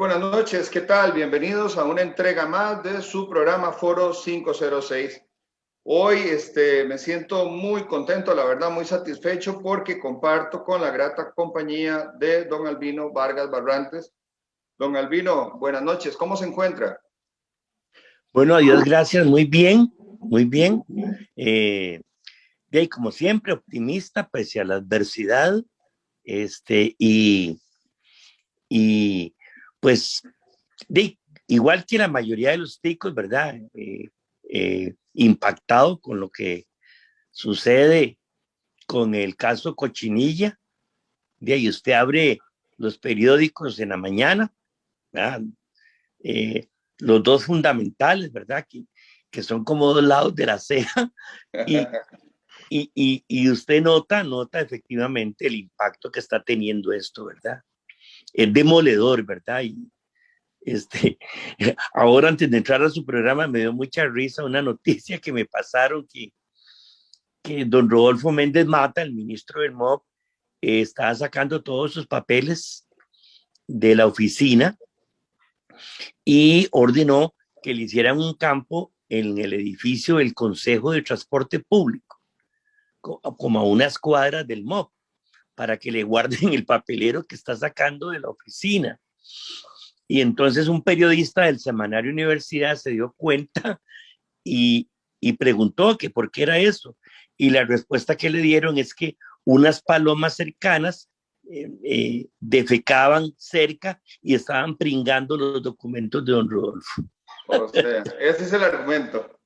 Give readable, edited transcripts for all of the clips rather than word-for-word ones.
buenas noches, ¿qué tal? Bienvenidos a una entrega más de su programa Foro 506. Hoy me siento muy contento, la verdad, muy satisfecho porque comparto con la grata compañía de don Albino Vargas Barrantes. Don Albino, buenas noches, ¿cómo se encuentra? Bueno, adiós, gracias, muy bien, muy bien. Como siempre, optimista pese a la adversidad, este, y, y pues, igual que la mayoría de los ticos, ¿verdad? Impactado con lo que sucede con el caso Cochinilla. Y usted abre los periódicos en la mañana, ¿verdad? Eh, los dos fundamentales, ¿verdad? Que son como dos lados de la ceja, y, y usted nota efectivamente el impacto que está teniendo esto, ¿verdad? Es demoledor, ¿verdad? Este, ahora antes de entrar a su programa me dio mucha risa una noticia que me pasaron que don Rodolfo Méndez Mata, el ministro del MOB, está sacando todos sus papeles de la oficina y ordenó que le hicieran un campo en el edificio del Consejo de Transporte Público, como a unas cuadras del MOB, para que le guarden el papelero que está sacando de la oficina. Y entonces un periodista del semanario Universidad se dio cuenta y preguntó que por qué era eso. Y la respuesta que le dieron es que unas palomas cercanas defecaban cerca y estaban pringando los documentos de don Rodolfo. O sea, ese es el argumento.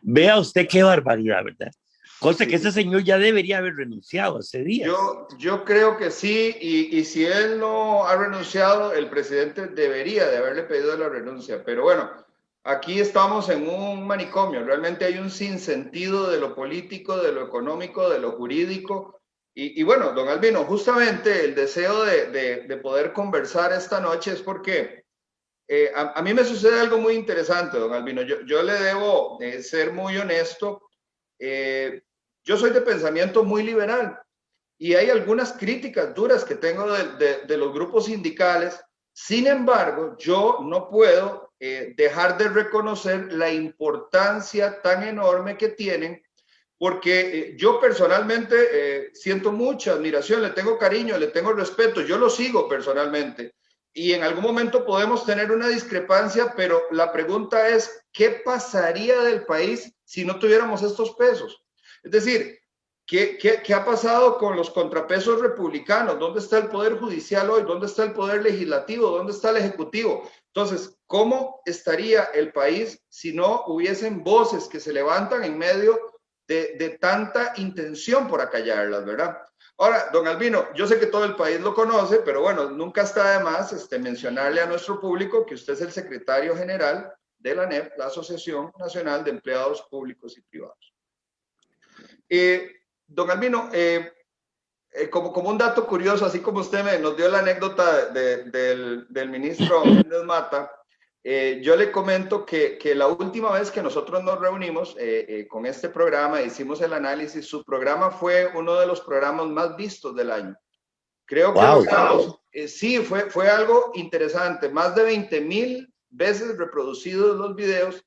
Vea usted qué barbaridad, ¿verdad? Cosa Sí. que ese señor ya debería haber renunciado hace días. Yo creo que sí, y si él no ha renunciado, el presidente debería de haberle pedido la renuncia. Pero bueno, aquí estamos en un manicomio, realmente hay un sinsentido de lo político, de lo económico, de lo jurídico. Y bueno, don Albino, justamente el deseo de poder conversar esta noche es porque a mí me sucede algo muy interesante, don Albino. Yo le debo ser muy honesto. Yo soy de pensamiento muy liberal y hay algunas críticas duras que tengo de los grupos sindicales. Sin embargo, yo no puedo dejar de reconocer la importancia tan enorme que tienen, porque yo personalmente siento mucha admiración, le tengo cariño, le tengo respeto, yo lo sigo personalmente. Y en algún momento podemos tener una discrepancia, pero la pregunta es, ¿qué pasaría del país si no tuviéramos estos pesos? Es decir, ¿qué ha pasado con los contrapesos republicanos? ¿Dónde está el Poder Judicial hoy? ¿Dónde está el Poder Legislativo? ¿Dónde está el Ejecutivo? Entonces, ¿cómo estaría el país si no hubiesen voces que se levantan en medio de tanta intención por acallarlas, ¿verdad? Ahora, don Albino, yo sé que todo el país lo conoce, pero bueno, nunca está de más mencionarle a nuestro público que usted es el secretario general de la ANEP, la Asociación Nacional de Empleados Públicos y Privados. Don Albino, como un dato curioso, así como usted nos dio la anécdota del ministro Méndez Mata, yo le comento que la última vez que nosotros nos reunimos con este programa, hicimos el análisis, su programa fue uno de los programas más vistos del año. Creo que logramos, sí, fue algo interesante, más de 20,000 veces reproducidos los videos.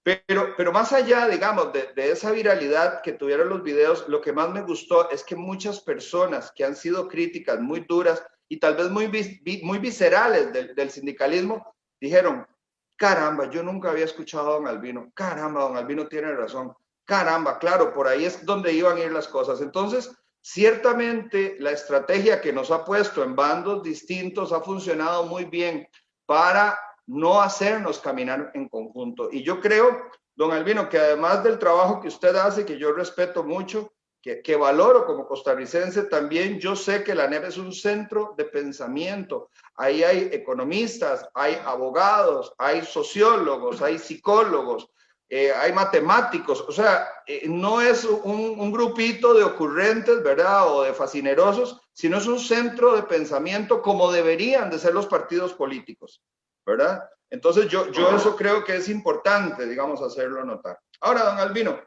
Pero más allá, digamos, de esa viralidad que tuvieron los videos, lo que más me gustó es que muchas personas que han sido críticas muy duras y tal vez muy viscerales del sindicalismo, dijeron, caramba, yo nunca había escuchado a don Albino, caramba, don Albino tiene razón, caramba, claro, por ahí es donde iban a ir las cosas. Entonces, ciertamente la estrategia que nos ha puesto en bandos distintos ha funcionado muy bien para no hacernos caminar en conjunto. Y yo creo, don Albino, que además del trabajo que usted hace, que yo respeto mucho, que valoro como costarricense, también yo sé que la ANEP es un centro de pensamiento. Ahí hay economistas, hay abogados, hay sociólogos, hay psicólogos, hay matemáticos. O sea, no es un grupito de ocurrentes, ¿verdad? O de fascinerosos, sino es un centro de pensamiento como deberían de ser los partidos políticos, ¿verdad? Entonces yo eso creo que es importante, digamos, hacerlo notar. Ahora, don Albino,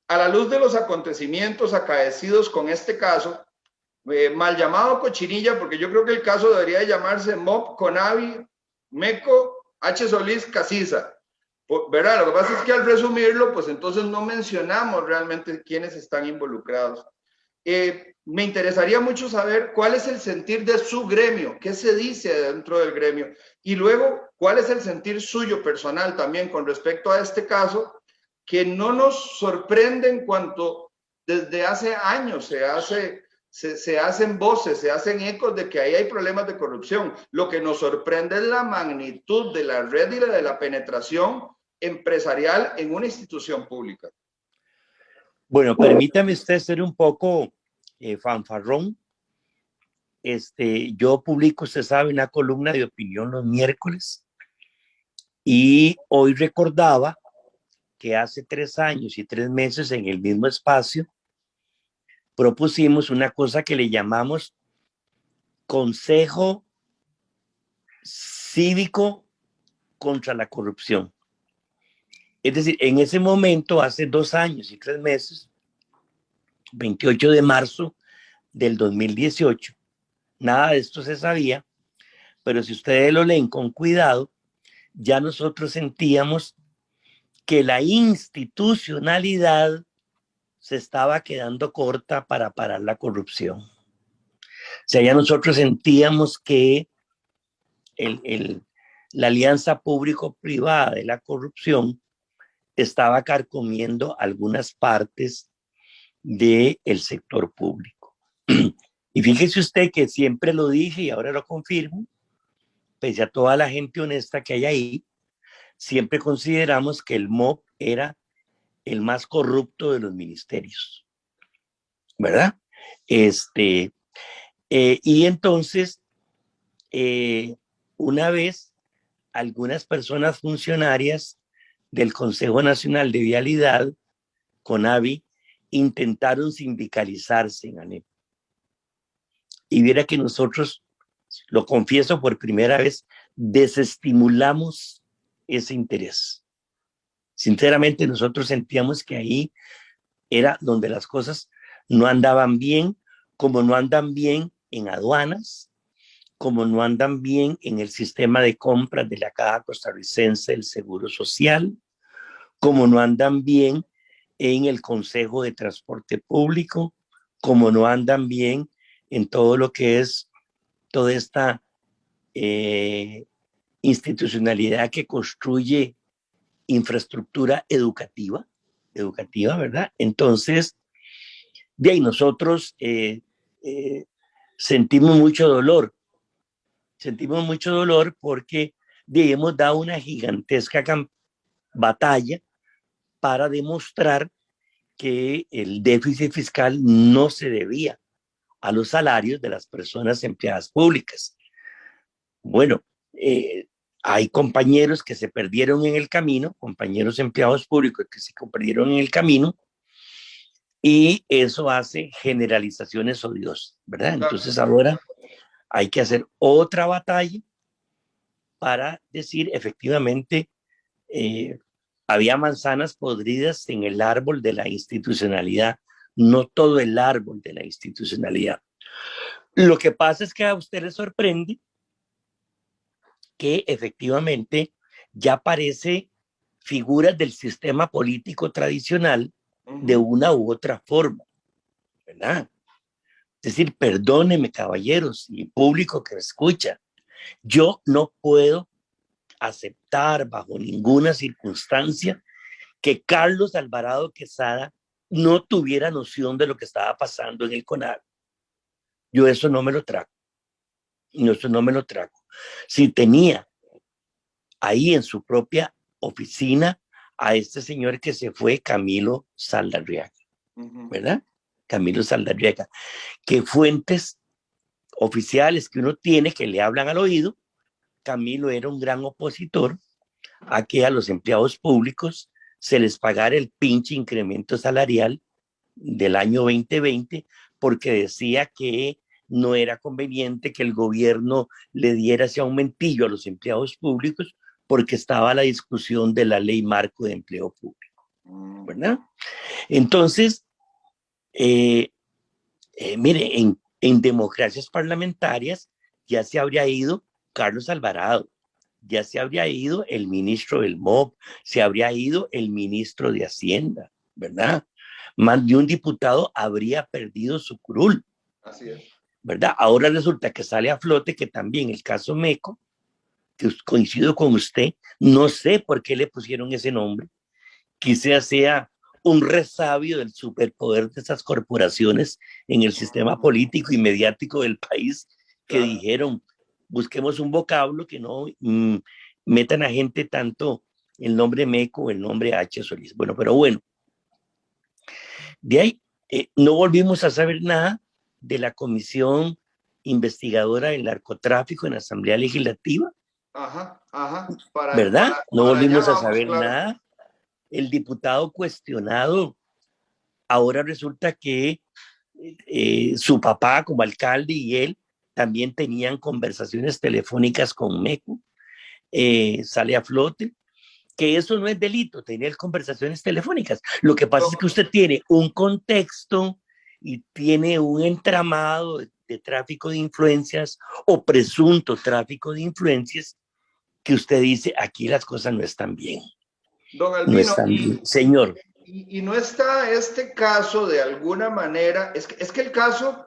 a la luz de los acontecimientos acaecidos con este caso, mal llamado Cochinilla, porque yo creo que el caso debería llamarse MOB Conavi Meco, H. Solís, Casisa. ¿Verdad? Lo que pasa es que al resumirlo, pues entonces no mencionamos realmente quiénes están involucrados. Me interesaría mucho saber cuál es el sentir de su gremio, qué se dice dentro del gremio, y luego cuál es el sentir suyo personal también con respecto a este caso, que no nos sorprende en cuanto desde hace años se hacen voces, se hacen ecos de que ahí hay problemas de corrupción. Lo que nos sorprende es la magnitud de la red y de la penetración empresarial en una institución pública. Bueno, permítame usted ser un poco fanfarrón. Yo publico, usted sabe, una columna de opinión los miércoles y hoy recordaba que hace 3 años y 3 meses en el mismo espacio propusimos una cosa que le llamamos Consejo Cívico contra la Corrupción. Es decir, en ese momento, hace 2 años y 3 meses, 28 de marzo del 2018, nada de esto se sabía, pero si ustedes lo leen con cuidado, ya nosotros sentíamos que la institucionalidad se estaba quedando corta para parar la corrupción. O sea, ya nosotros sentíamos que la alianza público-privada de la corrupción estaba carcomiendo algunas partes del sector público. Y fíjese usted que siempre lo dije y ahora lo confirmo, pese a toda la gente honesta que hay ahí, siempre consideramos que el MOP era el más corrupto de los ministerios, ¿verdad? Y entonces, una vez, algunas personas funcionarias del Consejo Nacional de Vialidad, CONAVI, intentaron sindicalizarse en ANEP. Y viera que nosotros, lo confieso por primera vez, desestimulamos ese interés. Sinceramente, nosotros sentíamos que ahí era donde las cosas no andaban bien, como no andan bien en aduanas, como no andan bien en el sistema de compras de la Caja Costarricense del Seguro Social, como no andan bien en el Consejo de Transporte Público, como no andan bien en todo lo que es toda esta institucionalidad que construye infraestructura educativa, ¿verdad? Entonces, de ahí nosotros sentimos mucho dolor porque hemos dado una gigantesca batalla para demostrar que el déficit fiscal no se debía a los salarios de las personas empleadas públicas. Bueno, hay compañeros que se perdieron en el camino, compañeros empleados públicos que se perdieron en el camino, y eso hace generalizaciones odiosas, ¿verdad? Entonces ahora hay que hacer otra batalla para decir efectivamente había manzanas podridas en el árbol de la institucionalidad, no todo el árbol de la institucionalidad. Lo que pasa es que a usted le sorprende que efectivamente ya aparece figuras del sistema político tradicional de una u otra forma, ¿verdad? Es decir, perdónenme, caballeros y público que me escucha, yo no puedo aceptar bajo ninguna circunstancia que Carlos Alvarado Quesada no tuviera noción de lo que estaba pasando en el CONAVI. Yo eso no me lo trago. Eso no me lo trago. Si tenía ahí en su propia oficina a este señor que se fue, Camilo Saldarriaga, ¿verdad? Camilo Saldarriaga, que fuentes oficiales que uno tiene que le hablan al oído, Camilo era un gran opositor a que a los empleados públicos se les pagara el pinche incremento salarial del año 2020 porque decía que no era conveniente que el gobierno le diera ese aumentillo a los empleados públicos porque estaba la discusión de la ley marco de empleo público, ¿verdad? Entonces, mire, en democracias parlamentarias ya se habría ido Carlos Alvarado, ya se habría ido el ministro del MOB, se habría ido el ministro de Hacienda, ¿verdad? Más de un diputado habría perdido su curul. Así es. ¿Verdad? Ahora resulta que sale a flote que también el caso Meco, que coincido con usted, no sé por qué le pusieron ese nombre, quizás sea un resabio del superpoder de esas corporaciones en el sistema político y mediático del país, que Claro. dijeron, busquemos un vocablo que no metan a gente tanto el nombre Meco o el nombre H. Solís. Bueno, pero bueno, de ahí no volvimos a saber nada de la comisión investigadora del narcotráfico en la Asamblea Legislativa. Ajá, ajá. ¿Verdad? No Para allá volvimos a vamos, saber claro. nada. El diputado cuestionado, ahora resulta que su papá como alcalde y él también tenían conversaciones telefónicas con Meco. Sale a flote que eso no es delito, tener conversaciones telefónicas. Lo que pasa es que usted tiene un contexto y tiene un entramado de tráfico de influencias o presunto tráfico de influencias que usted dice, aquí las cosas no están bien. Don No Albino, están bien. Señor. y no está este caso de alguna manera, es que el caso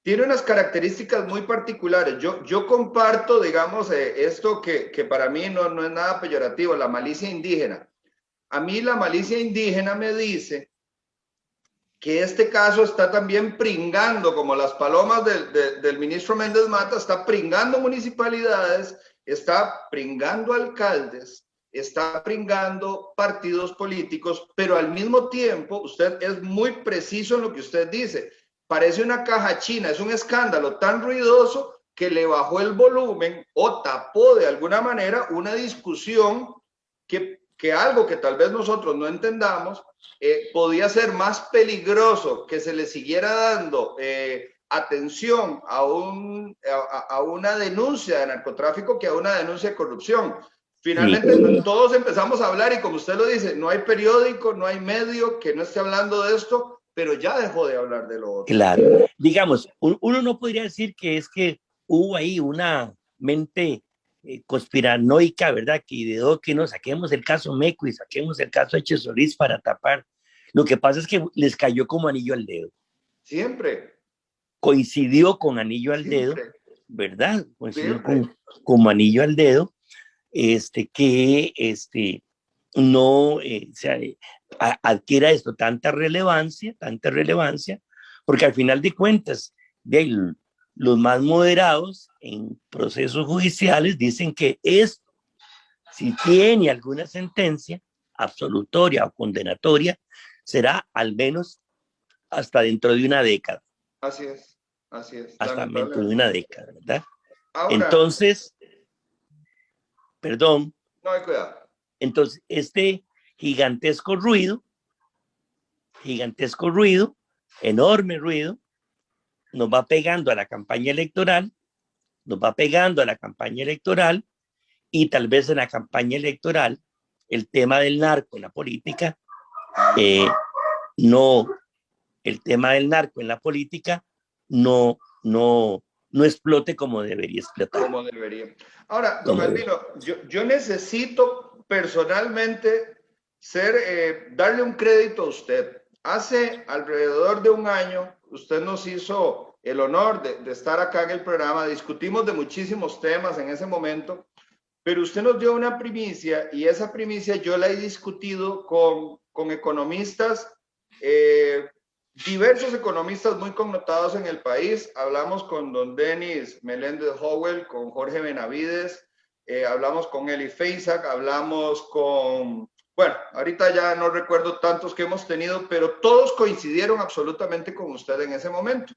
tiene unas características muy particulares. Yo comparto, digamos, esto que para mí no es nada peyorativo, la malicia indígena. A mí la malicia indígena me dice que este caso está también pringando, como las palomas del ministro Méndez Mata, está pringando municipalidades, está pringando alcaldes, está pringando partidos políticos, pero al mismo tiempo usted es muy preciso en lo que usted dice. Parece una caja china, es un escándalo tan ruidoso que le bajó el volumen o tapó de alguna manera una discusión que algo que tal vez nosotros no entendamos, podía ser más peligroso que se le siguiera dando atención a una denuncia de narcotráfico que a una denuncia de corrupción. Finalmente, sí, todos empezamos a hablar y como usted lo dice, no hay periódico, no hay medio que no esté hablando de esto, pero ya dejó de hablar de lo otro. Claro, digamos, uno no podría decir que es que hubo ahí una mente conspiranoica, ¿verdad? Que ideó que no saquemos el caso Meco y saquemos el caso H. Solís para tapar. Lo que pasa es que les cayó como anillo al dedo. Siempre. Coincidió con anillo al dedo, Siempre. ¿verdad? Coincidió Siempre. como anillo al dedo, que no adquiera esto tanta relevancia, porque al final de cuentas, los más moderados en procesos judiciales dicen que esto, si tiene alguna sentencia absolutoria o condenatoria, será al menos hasta dentro de una década. Así es, así es. Hasta dentro de una década, ¿verdad? Ahora, entonces, perdón. No hay cuidado. Entonces, este gigantesco ruido, enorme ruido, nos va pegando a la campaña electoral, y tal vez en la campaña electoral el tema del narco en la política, no explote como debería explotar. Como debería. Ahora, don Albino, yo necesito personalmente darle un crédito a usted. Hace alrededor de un año, usted nos hizo el honor de estar acá en el programa. Discutimos de muchísimos temas en ese momento, pero usted nos dio una primicia y esa primicia yo la he discutido con economistas, diversos economistas muy connotados en el país. Hablamos con don Denis Meléndez Howell, con Jorge Benavides, hablamos con Eli Feisak, hablamos con, bueno, ahorita ya no recuerdo tantos que hemos tenido, pero todos coincidieron absolutamente con usted en ese momento.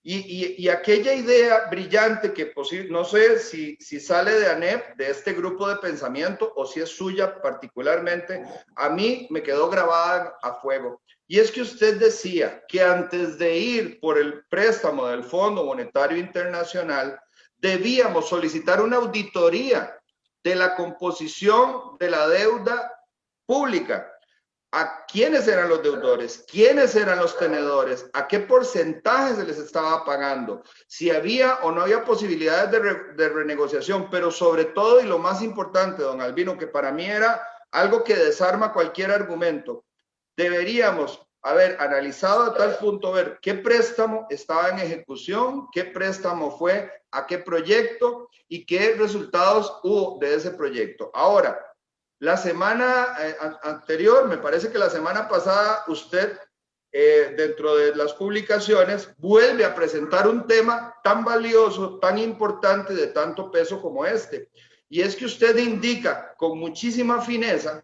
Y aquella idea brillante que no sé si sale de ANEP, de este grupo de pensamiento, o si es suya particularmente, a mí me quedó grabada a fuego. Y es que usted decía que antes de ir por el préstamo del Fondo Monetario Internacional, debíamos solicitar una auditoría de la composición de la deuda pública. a quiénes eran los deudores, quiénes eran los tenedores, a qué porcentaje se les estaba pagando, si había o no había posibilidades de renegociación, pero sobre todo, y lo más importante, don Albino, que para mí era algo que desarma cualquier argumento, deberíamos haber analizado a tal punto ver qué préstamo estaba en ejecución, qué préstamo fue, a qué proyecto y qué resultados hubo de ese proyecto. Ahora, la semana anterior, me parece que la semana pasada, usted, dentro de las publicaciones, vuelve a presentar un tema tan valioso, tan importante, de tanto peso como este. Y es que usted indica con muchísima fineza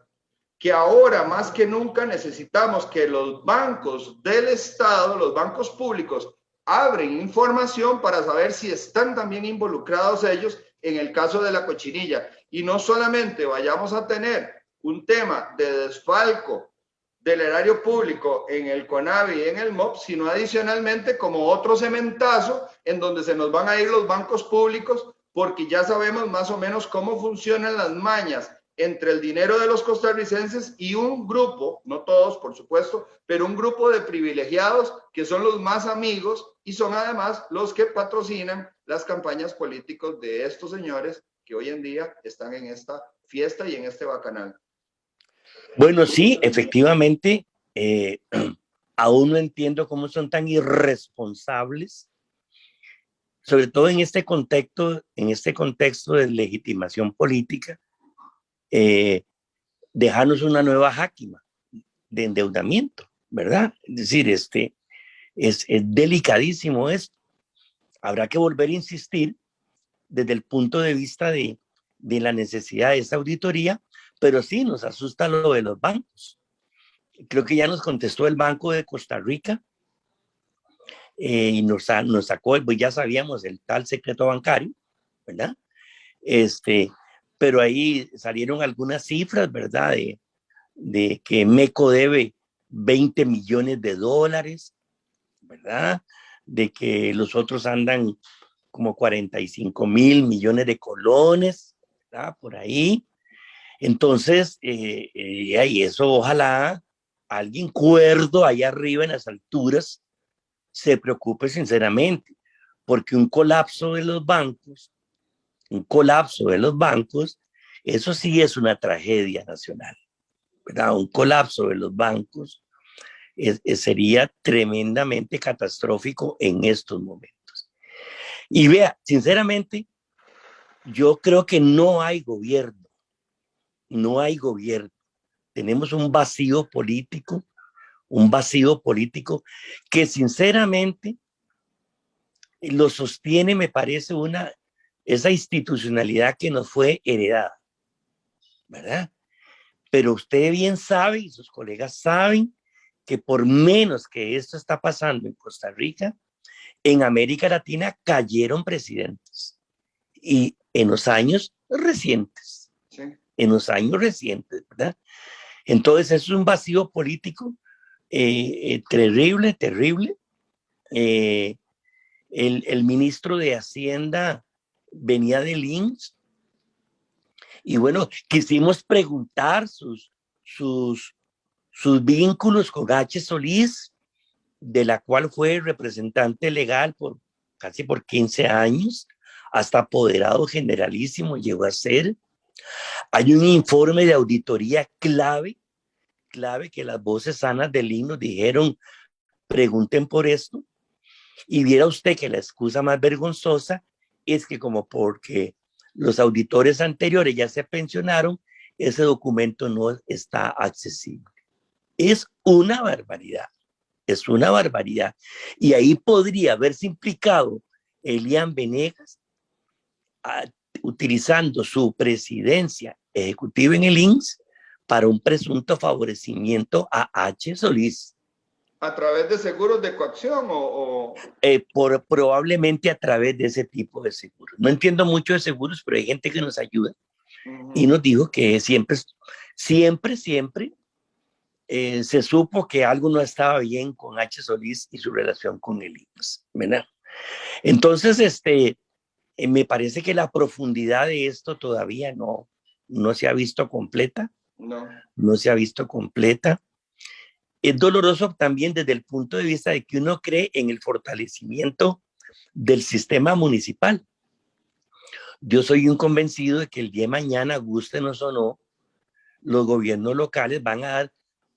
que ahora más que nunca necesitamos que los bancos del Estado, los bancos públicos, abren información para saber si están también involucrados ellos en el caso de la cochinilla. Y no solamente vayamos a tener un tema de desfalco del erario público en el CONAVI y en el MOP, sino adicionalmente como otro cementazo en donde se nos van a ir los bancos públicos, porque ya sabemos más o menos cómo funcionan las mañas entre el dinero de los costarricenses y un grupo, no todos por supuesto, pero un grupo de privilegiados que son los más amigos y son además los que patrocinan las campañas políticas de estos señores que hoy en día están en esta fiesta y en este bacanal. Bueno, sí, efectivamente, aún no entiendo cómo son tan irresponsables, sobre todo en este contexto de legitimación política, dejarnos una nueva jáquima de endeudamiento, ¿verdad? Es decir, es delicadísimo esto. Habrá que volver a insistir desde el punto de vista de la necesidad de esta auditoría, pero sí nos asusta lo de los bancos. Creo que ya nos contestó el Banco de Costa Rica y nos sacó, pues ya sabíamos el tal secreto bancario, ¿verdad? Pero ahí salieron algunas cifras, ¿verdad? De que MECO debe 20 millones de dólares, ¿verdad? De que los otros andan como 45 mil millones de colones, ¿verdad? Por ahí. Entonces, y eso ojalá alguien cuerdo allá arriba en las alturas se preocupe sinceramente, porque un colapso de los bancos, eso sí es una tragedia nacional, ¿verdad? Un colapso de los bancos sería tremendamente catastrófico en estos momentos. Y vea, sinceramente, yo creo que no hay gobierno. Tenemos un vacío político que sinceramente lo sostiene, me parece, esa institucionalidad que nos fue heredada, ¿verdad? Pero usted bien sabe y sus colegas saben que por menos que esto está pasando en Costa Rica, en América Latina cayeron presidentes y en los años recientes, ¿verdad? Entonces es un vacío político terrible. El ministro de Hacienda venía del INSS y bueno, quisimos preguntar sus vínculos con H. Solís, de la cual fue representante legal casi por 15 años, hasta apoderado generalísimo llegó a ser. Hay un informe de auditoría clave que las voces sanas del INSS nos dijeron, pregunten por esto, y viera usted que la excusa más vergonzosa es que como porque los auditores anteriores ya se pensionaron, ese documento no está accesible. Es una barbaridad. Y ahí podría haberse implicado Elian Venegas utilizando su presidencia ejecutiva en el INSS para un presunto favorecimiento a H. Solís. ¿A través de seguros de coacción o...? Probablemente a través de ese tipo de seguros. No entiendo mucho de seguros, pero hay gente que nos ayuda y nos dijo que siempre se supo que algo no estaba bien con H. Solís y su relación con el INSS, ¿verdad? Entonces, me parece que la profundidad de esto todavía no se ha visto completa. No. No se ha visto completa. Es doloroso también desde el punto de vista de que uno cree en el fortalecimiento del sistema municipal. Yo soy un convencido de que el día de mañana, gústenos o no, los gobiernos locales van a dar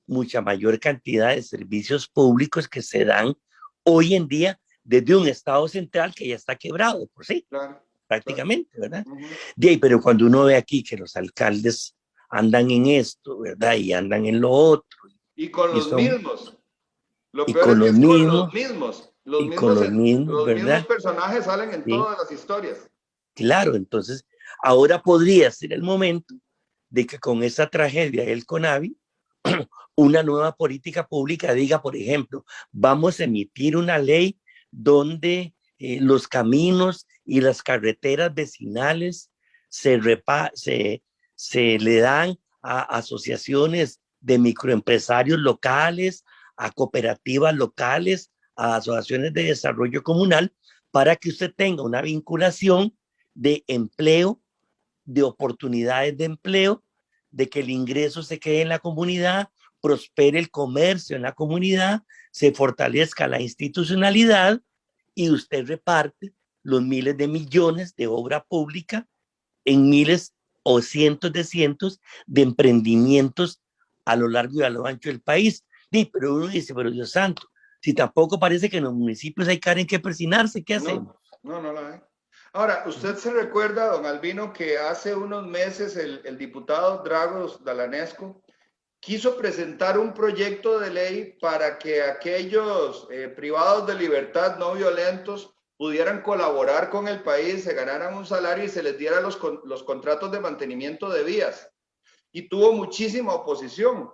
mucha mayor cantidad de servicios públicos que se dan hoy en día desde un Estado central que ya está quebrado, por sí, Claro, prácticamente, ¿verdad? claro. De ahí, pero cuando uno ve aquí que los alcaldes andan en esto, ¿verdad? Y andan en lo otro. Y con Y los son, mismos. Lo y peor es con que los es con los mismos, mismos. y con los mismos, Los mismos ¿verdad? personajes salen en Sí, todas las historias. claro, entonces ahora podría ser el momento de que con esa tragedia del CONAVI, una nueva política pública diga, por ejemplo, vamos a emitir una ley donde los caminos y las carreteras vecinales se le dan a asociaciones de microempresarios locales, a cooperativas locales, a asociaciones de desarrollo comunal, para que usted tenga una vinculación de empleo, de oportunidades de empleo, de que el ingreso se quede en la comunidad, prospere el comercio en la comunidad, se fortalezca la institucionalidad y usted reparte los miles de millones de obra pública en miles o cientos de emprendimientos a lo largo y a lo ancho del país. Sí, pero uno dice, pero Dios santo, si tampoco parece que en los municipios hay cara en que persinarse, ¿qué hacemos? No la hay. Ahora, ¿usted se recuerda, don Albino, que hace unos meses el diputado Dragos Dalanesco quiso presentar un proyecto de ley para que aquellos privados de libertad no violentos pudieran colaborar con el país, se ganaran un salario y se les diera los contratos de mantenimiento de vías? Y tuvo muchísima oposición.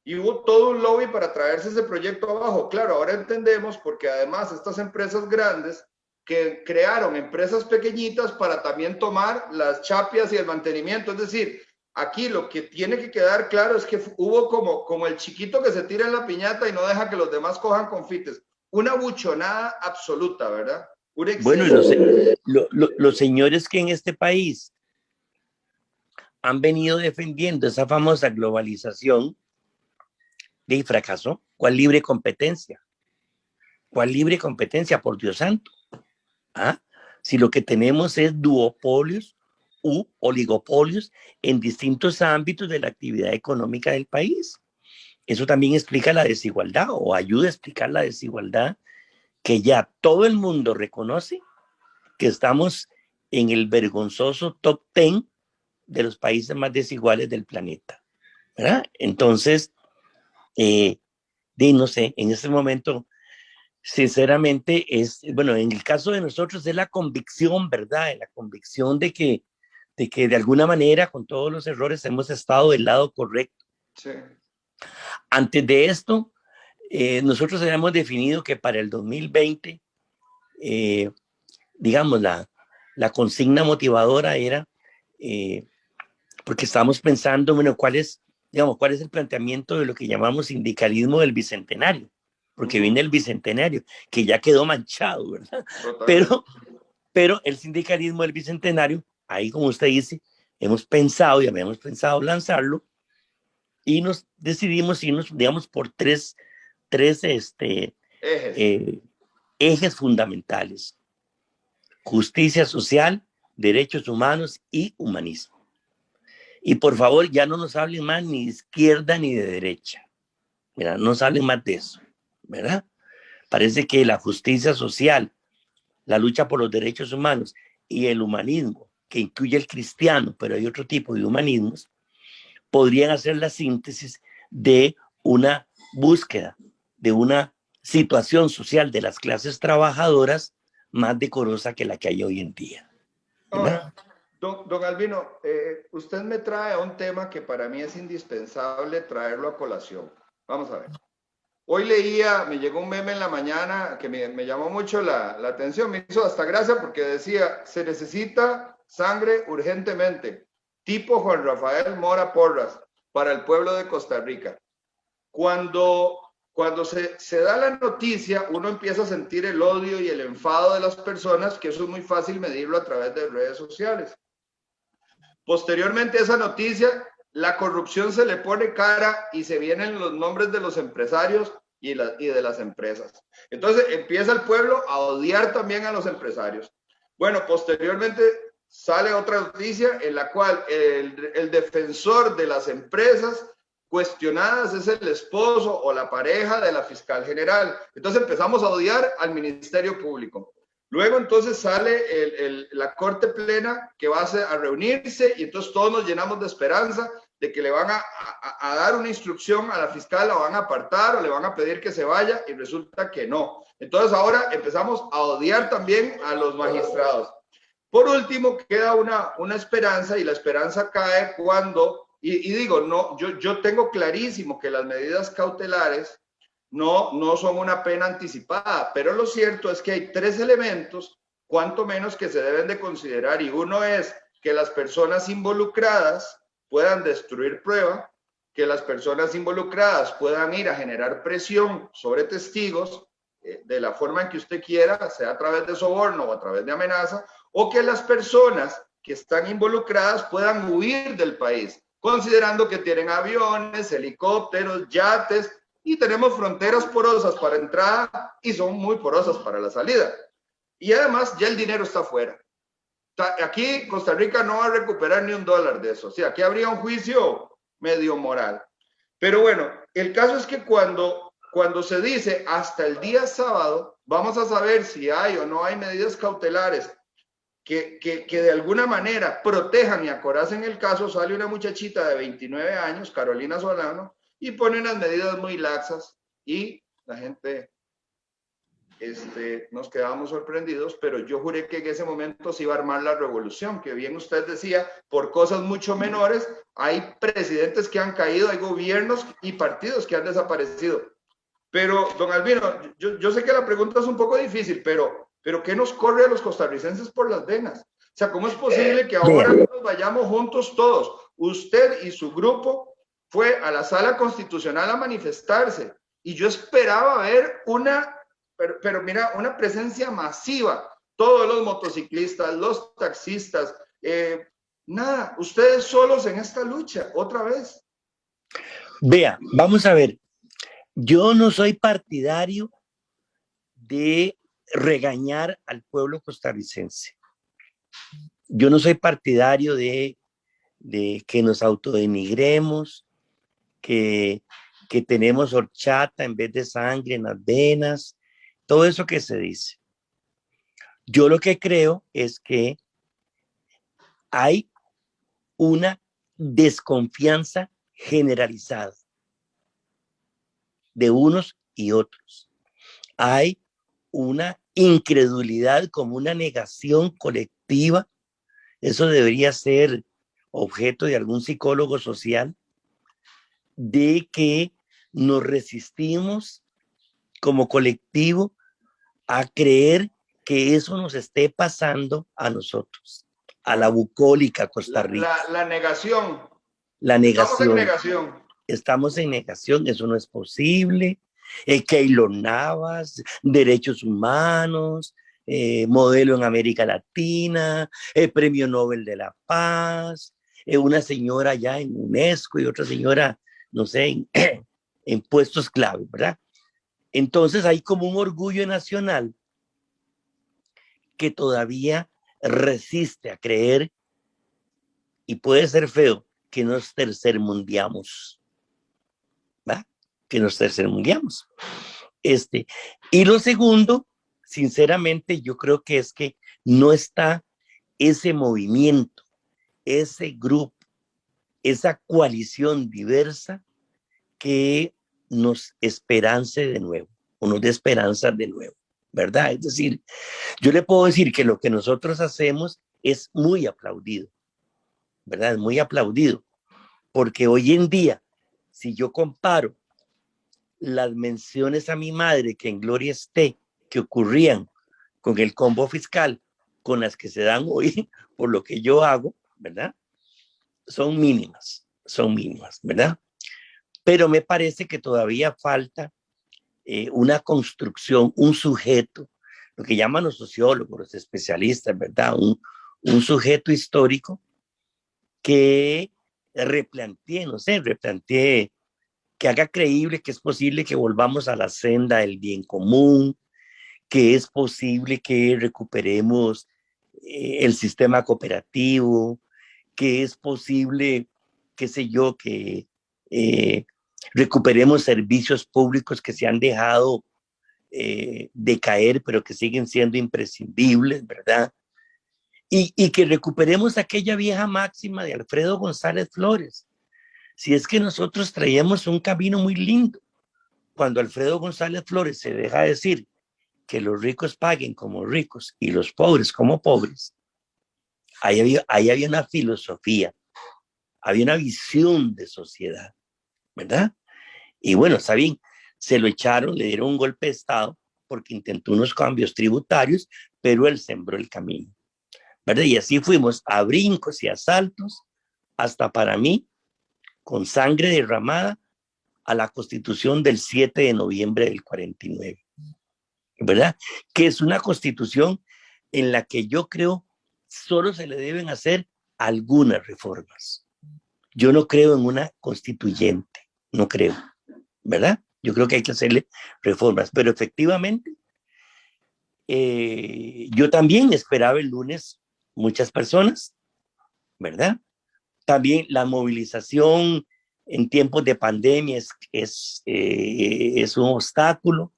Y hubo todo un lobby para traerse ese proyecto abajo. Claro, ahora entendemos porque además estas empresas grandes que crearon empresas pequeñitas para también tomar las chapias y el mantenimiento. Es decir, aquí lo que tiene que quedar claro es que hubo como el chiquito que se tira en la piñata y no deja que los demás cojan confites. Una buchonada absoluta, ¿verdad? Un Bueno, y exceso. los señores que en este país han venido defendiendo esa famosa globalización de fracaso. ¿Cuál libre competencia? ¿Cuál libre competencia, por Dios santo? ¿Ah? Si lo que tenemos es duopolios u oligopolios en distintos ámbitos de la actividad económica del país. Eso también explica la desigualdad o ayuda a explicar la desigualdad que ya todo el mundo reconoce que estamos en el vergonzoso top 10 de los países más desiguales del planeta, ¿verdad? Entonces, no sé, en este momento, sinceramente, bueno, en el caso de nosotros es la convicción, ¿verdad? La convicción de que de alguna manera, con todos los errores, hemos estado del lado correcto. Sí. Antes de esto, nosotros habíamos definido que para el 2020, digamos, la consigna motivadora era, porque estábamos pensando, bueno, cuál es el planteamiento de lo que llamamos sindicalismo del bicentenario, porque viene el bicentenario, que ya quedó manchado, ¿verdad? Totalmente. Pero el sindicalismo del bicentenario, ahí como usted dice, hemos pensado y habíamos pensado lanzarlo y nos decidimos irnos, digamos, por tres ejes fundamentales: justicia social, derechos humanos y humanismo. Y por favor, ya no nos hablen más ni de izquierda ni de derecha. Mira, no nos hablen más de eso, ¿verdad? Parece que la justicia social, la lucha por los derechos humanos y el humanismo, que incluye el cristiano, pero hay otro tipo de humanismos, podrían hacer la síntesis de una búsqueda, de una situación social de las clases trabajadoras más decorosa que la que hay hoy en día, ¿verdad? Ahora, don Albino, usted me trae a un tema que para mí es indispensable traerlo a colación. Vamos a ver. Hoy leía, me llegó un meme en la mañana que me llamó mucho la atención, me hizo hasta gracia porque decía, se necesita sangre urgentemente, tipo Juan Rafael Mora Porras, para el pueblo de Costa Rica. Cuando se da la noticia, uno empieza a sentir el odio y el enfado de las personas, que eso es muy fácil medirlo a través de redes sociales. Posteriormente a esa noticia, la corrupción se le pone cara y se vienen los nombres de los empresarios y de las empresas. Entonces empieza el pueblo a odiar también a los empresarios. Bueno, posteriormente sale otra noticia en la cual el defensor de las empresas cuestionadas es el esposo o la pareja de la fiscal general. Entonces empezamos a odiar al Ministerio Público. Luego entonces sale la Corte Plena que va a reunirse y entonces todos nos llenamos de esperanza de que le van a dar una instrucción a la fiscal, la van a apartar o le van a pedir que se vaya y resulta que no. Entonces ahora empezamos a odiar también a los magistrados. Por último, queda una esperanza y la esperanza cae cuando, y digo, no, yo tengo clarísimo que las medidas cautelares no son una pena anticipada, pero lo cierto es que hay 3 elementos, cuanto menos, que se deben de considerar, y uno es que las personas involucradas puedan destruir prueba, que las personas involucradas puedan ir a generar presión sobre testigos de la forma en que usted quiera, sea a través de soborno o a través de amenaza, o que las personas que están involucradas puedan huir del país, considerando que tienen aviones, helicópteros, yates, y tenemos fronteras porosas para entrada y son muy porosas para la salida. Y además ya el dinero está afuera. Aquí Costa Rica no va a recuperar ni $1 de eso. O sea, aquí habría un juicio medio moral. Pero bueno, el caso es que cuando se dice hasta el día sábado, vamos a saber si hay o no hay medidas cautelares que de alguna manera protejan y acoracen el caso. Sale una muchachita de 29 años, Carolina Solano, y pone unas medidas muy laxas y la gente nos quedábamos sorprendidos, pero yo juré que en ese momento se iba a armar la revolución, que bien usted decía, por cosas mucho menores, hay presidentes que han caído, hay gobiernos y partidos que han desaparecido. Pero, don Albino, yo sé que la pregunta es un poco difícil, pero ¿qué nos corre a los costarricenses por las venas? O sea, ¿cómo es posible que ahora nos vayamos juntos todos? Usted y su grupo fue a la sala constitucional a manifestarse y yo esperaba ver pero mira, una presencia masiva, todos los motociclistas, los taxistas, nada, ustedes solos en esta lucha, otra vez. Vea, vamos a ver, yo no soy partidario de regañar al pueblo costarricense. Yo no soy partidario de que nos autodenigremos, que tenemos horchata en vez de sangre en las venas, todo eso que se dice. Yo lo que creo es que hay una desconfianza generalizada de unos y otros. Hay una incredulidad, como una negación colectiva. Eso debería ser objeto de algún psicólogo social, de que nos resistimos como colectivo a creer que eso nos esté pasando a nosotros, a la bucólica Costa Rica. La negación. La negación. Estamos en negación. Estamos en negación, eso no es posible. Keylor Navas, derechos humanos, modelo en América Latina, premio Nobel de la Paz, una señora ya en UNESCO y otra señora, no sé, en puestos clave, ¿verdad? Entonces hay como un orgullo nacional que todavía resiste a creer, y puede ser feo, que nos tercermundiamos, ¿va? Que nos tercermundiamos. Y lo segundo, sinceramente, yo creo que es que no está ese movimiento, ese grupo, esa coalición diversa que nos esperance de nuevo, o nos dé esperanza de nuevo, ¿verdad? Es decir, yo le puedo decir que lo que nosotros hacemos es muy aplaudido, ¿verdad? Es muy aplaudido, porque hoy en día, si yo comparo las menciones a mi madre, que en gloria esté, que ocurrían con el combo fiscal, con las que se dan hoy por lo que yo hago, ¿verdad? Son mínimas, ¿verdad? Pero me parece que todavía falta una construcción, un sujeto, lo que llaman los sociólogos, los especialistas, ¿verdad? Un sujeto histórico que replanteé, no sé, replanteé que haga creíble que es posible que volvamos a la senda del bien común, que es posible que recuperemos el sistema cooperativo, que es posible, qué sé yo, que eh, recuperemos servicios públicos que se han dejado decaer, pero que siguen siendo imprescindibles, ¿verdad? Y que recuperemos aquella vieja máxima de Alfredo González Flores. Si es que nosotros traíamos un camino muy lindo, cuando Alfredo González Flores se deja decir que los ricos paguen como ricos y los pobres como pobres, ahí había una filosofía, había una visión de sociedad, ¿verdad? Y bueno, está bien, se lo echaron, le dieron un golpe de Estado porque intentó unos cambios tributarios, pero él sembró el camino, ¿verdad? Y así fuimos a brincos y a saltos, hasta para mí, con sangre derramada, a la Constitución del 7 de noviembre del 49, ¿verdad? Que es una Constitución en la que yo creo solo se le deben hacer algunas reformas. Yo no creo en una constituyente, no creo, ¿verdad? Yo creo que hay que hacerle reformas, pero efectivamente, yo también esperaba el lunes muchas personas, ¿verdad? También la movilización en tiempos de pandemia es un obstáculo,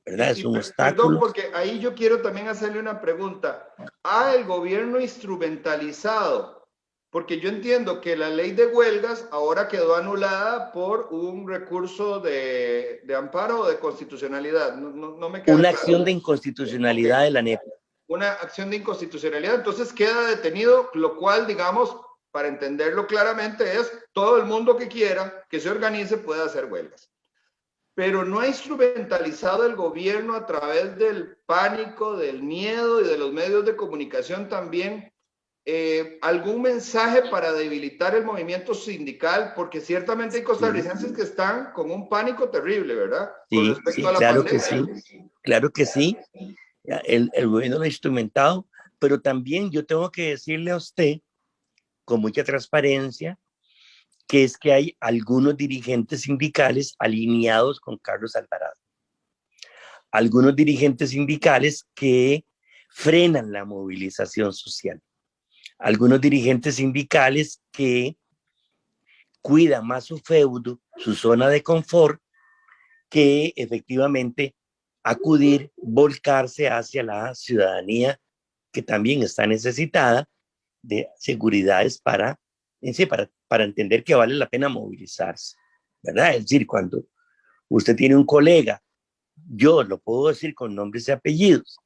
¿verdad? Es un Perdón, obstáculo. porque ahí yo quiero también hacerle una pregunta. ¿Ha el gobierno instrumentalizado? Porque yo entiendo que la ley de huelgas ahora quedó anulada por un recurso de amparo o de constitucionalidad. No me queda Una claro. acción de Ok, inconstitucionalidad de la NEP. una acción de inconstitucionalidad, entonces queda detenido, lo cual, digamos, para entenderlo claramente, es todo el mundo que quiera que se organice puede hacer huelgas. Pero no ha instrumentalizado el gobierno a través del pánico, del miedo y de los medios de comunicación también algún mensaje para debilitar el movimiento sindical, porque ciertamente hay Sí, costarricenses que están con un pánico terrible, ¿verdad? Con sí, respecto sí, a la claro que pandemia. sí, claro que sí. El gobierno lo ha instrumentado, pero también yo tengo que decirle a usted con mucha transparencia que es que hay algunos dirigentes sindicales alineados con Carlos Alvarado, algunos dirigentes sindicales que frenan la movilización social, algunos dirigentes sindicales que cuidan más su feudo, su zona de confort, que efectivamente acudir, volcarse hacia la ciudadanía que también está necesitada de seguridades para entender que vale la pena movilizarse, ¿verdad? Es decir, cuando usted tiene un colega, yo lo puedo decir con nombres y apellidos,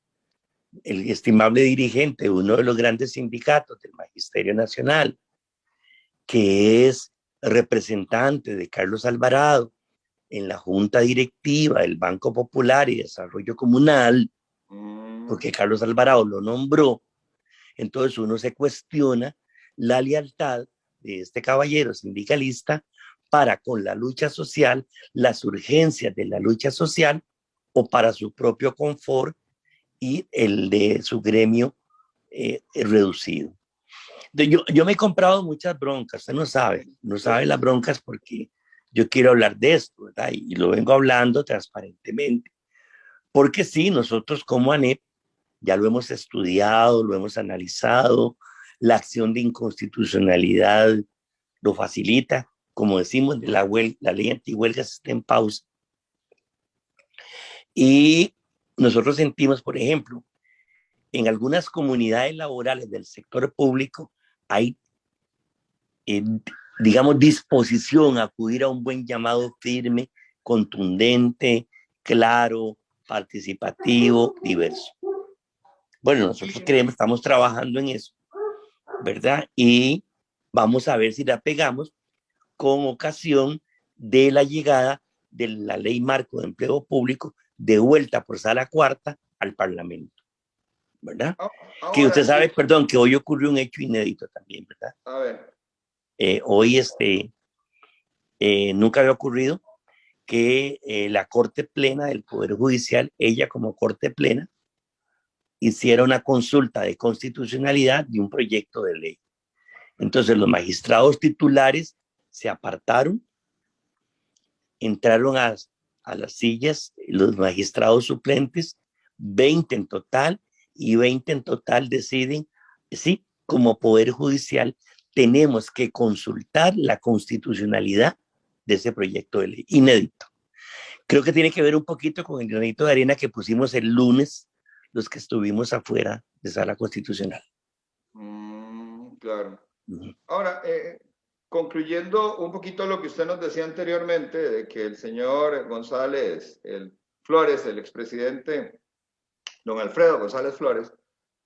el estimable dirigente de uno de los grandes sindicatos del Magisterio Nacional, que es representante de Carlos Alvarado en la junta directiva del Banco Popular y Desarrollo Comunal, porque Carlos Alvarado lo nombró, entonces uno se cuestiona la lealtad de este caballero sindicalista para con la lucha social, las urgencias de la lucha social o para su propio confort y el de su gremio reducido. Yo me he comprado muchas broncas, usted no sabe las broncas porque yo quiero hablar de esto, ¿verdad? Y lo vengo hablando transparentemente. Porque sí, nosotros como ANEP ya lo hemos estudiado, lo hemos analizado, la acción de inconstitucionalidad lo facilita, como decimos, la ley antihuelgas está en pausa. Y nosotros sentimos, por ejemplo, en algunas comunidades laborales del sector público hay, eh, digamos, disposición a acudir a un buen llamado firme, contundente, claro, participativo, diverso. Bueno, nosotros creemos, estamos trabajando en eso, ¿verdad? Y vamos a ver si la pegamos con ocasión de la llegada de la Ley Marco de Empleo Público de vuelta por sala cuarta al Parlamento, ¿verdad? Que Ahora, usted sabe, perdón, que hoy ocurrió un hecho inédito también, ¿verdad? a ver. Hoy nunca había ocurrido que la Corte Plena del Poder Judicial, ella como Corte Plena, hiciera una consulta de constitucionalidad de un proyecto de ley. Entonces los magistrados titulares se apartaron, entraron a las sillas los magistrados suplentes, 20 en total, y 20 en total deciden, sí, como Poder Judicial, tenemos que consultar la constitucionalidad de ese proyecto de ley, inédito. Creo que tiene que ver un poquito con el granito de arena que pusimos el lunes, los que estuvimos afuera de sala constitucional. Claro. Ahora, concluyendo un poquito lo que usted nos decía anteriormente, de que el señor González Flores, el expresidente don Alfredo González Flores,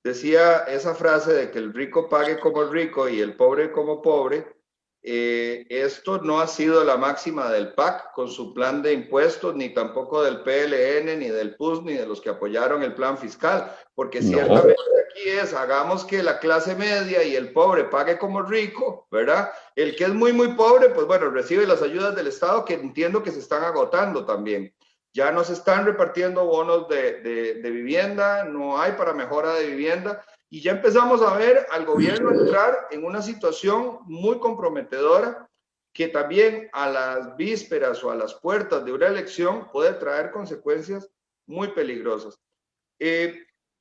decía esa frase de que el rico pague como rico y el pobre como pobre. Esto no ha sido la máxima del PAC con su plan de impuestos, ni tampoco del PLN, ni del PUS, ni de los que apoyaron el plan fiscal, porque ciertamente aquí hagamos que la clase media y el pobre pague como rico, ¿verdad? El que es muy, muy pobre, pues bueno, recibe las ayudas del Estado, que entiendo que se están agotando también. Ya no se están repartiendo bonos de vivienda, no hay para mejora de vivienda, y ya empezamos a ver al gobierno entrar en una situación muy comprometedora que también a las vísperas o a las puertas de una elección puede traer consecuencias muy peligrosas.